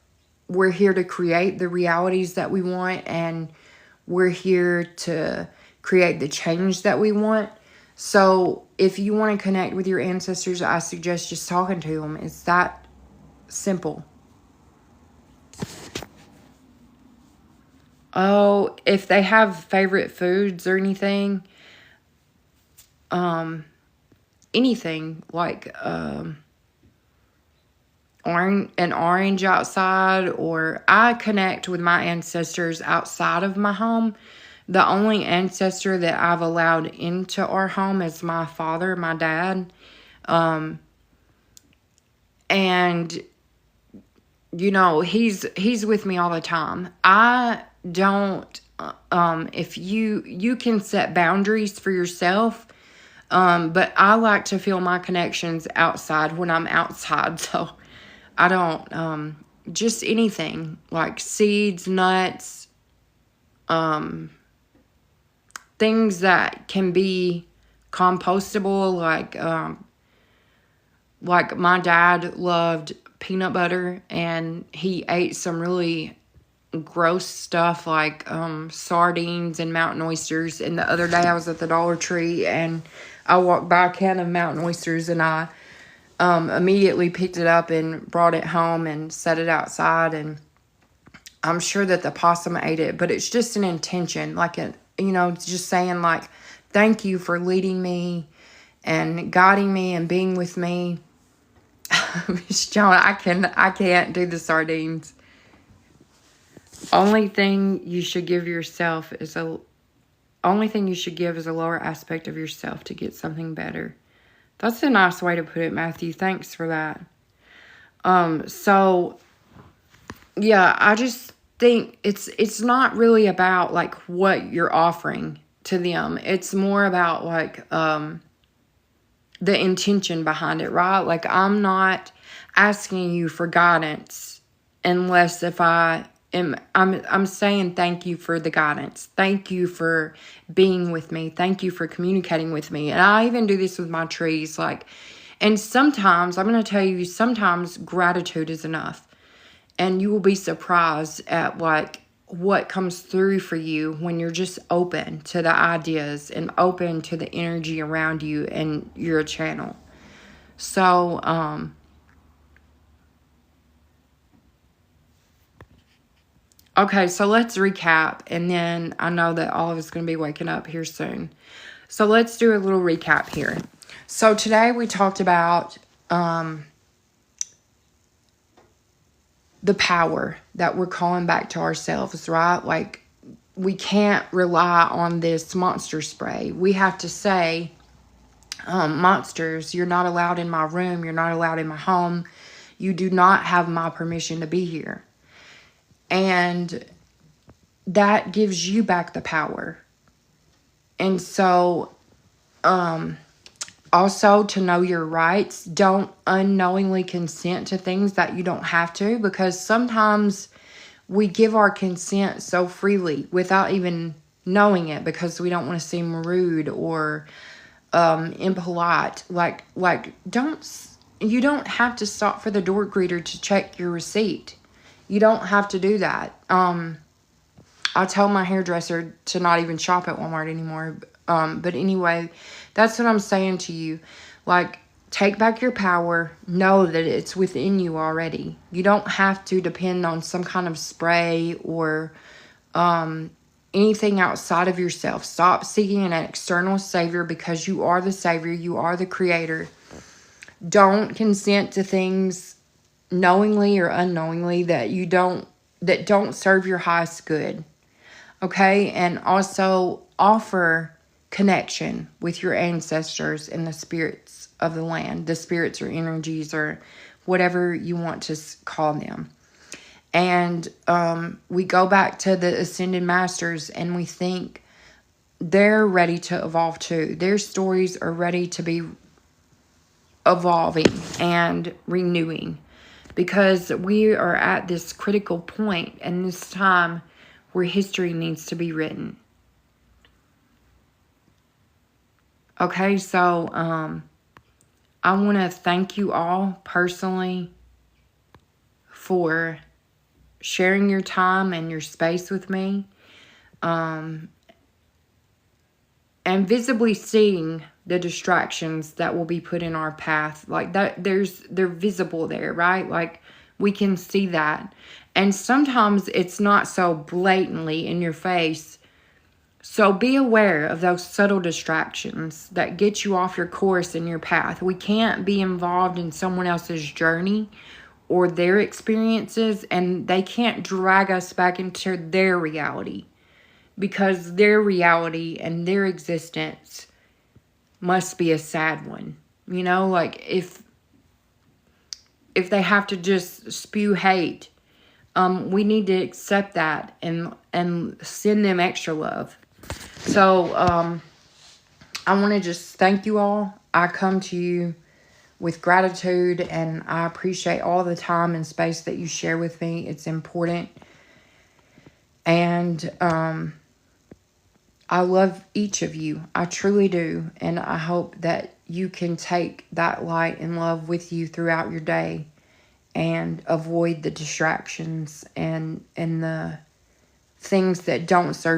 we're here to create the realities that we want, and we're here to create the change that we want. So if you want to connect with your ancestors, I suggest just talking to them. It's that simple. Oh, if they have favorite foods or anything, anything like an orange outside, or I connect with my ancestors outside of my home. The only ancestor that I've allowed into our home is my father, my dad. And he's with me all the time. I don't if you can set boundaries for yourself, but I like to feel my connections outside when I'm outside. So I don't just anything like seeds, nuts, things that can be compostable, like my dad loved peanut butter, and he ate some really gross stuff like sardines and mountain oysters. And the other day I was at the Dollar Tree and I walked by a can of mountain oysters, and I immediately picked it up and brought it home and set it outside. And I'm sure that the possum ate it, but it's just an intention, like just saying like, thank you for leading me and guiding me and being with me. Miss Joan, I can't do the sardines. Only thing you should give is a lower aspect of yourself to get something better. That's a nice way to put it, Matthew. Thanks for that. So yeah, I just think it's not really about like what you're offering to them. It's more about like the intention behind it, right? Like, I'm not asking you for guidance unless if I'm saying thank you for the guidance. Thank you for being with me. Thank you for communicating with me. And I even do this with my trees. And sometimes, I'm going to tell you, sometimes gratitude is enough. And you will be surprised at what comes through for you when you're just open to the ideas and open to the energy around you and you're a channel. So, okay, so let's recap, and then I know that all of us are going to be waking up here soon. So let's do a little recap here. So today we talked about the power that we're calling back to ourselves, right? Like, we can't rely on this monster spray. We have to say, monsters, you're not allowed in my room. You're not allowed in my home. You do not have my permission to be here. And that gives you back the power. And so, also to know your rights. Don't unknowingly consent to things that you don't have to, because sometimes we give our consent so freely without even knowing it, because we don't want to seem rude or impolite. You don't have to stop for the door greeter to check your receipt. You don't have to do that. I tell my hairdresser to not even shop at Walmart anymore. But anyway, that's what I'm saying to you. Like, take back your power. Know that it's within you already. You don't have to depend on some kind of spray or anything outside of yourself. Stop seeking an external savior, because you are the savior. You are the creator. Don't consent to things knowingly or unknowingly that don't serve your highest good. Okay? And also offer connection with your ancestors and the spirits of the land. The spirits or energies or whatever you want to call them. And we go back to the Ascended Masters and we think they're ready to evolve too. Their stories are ready to be evolving and renewing, because we are at this critical point and this time where history needs to be written. Okay, so I want to thank you all personally for sharing your time and your space with me, and visibly seeing the distractions that will be put in our path. Like that, they're visible there, right? Like, we can see that. And sometimes it's not so blatantly in your face. So be aware of those subtle distractions that get you off your course and your path. We can't be involved in someone else's journey or their experiences, and they can't drag us back into their reality, because their reality and their existence must be a sad one. You know, like if they have to just spew hate, we need to accept that and send them extra love. So I want to just thank you all. I come to you with gratitude, and I appreciate all the time and space that you share with me. It's important. And I love each of you. I truly do. And I hope that you can take that light and love with you throughout your day and avoid the distractions and the things that don't serve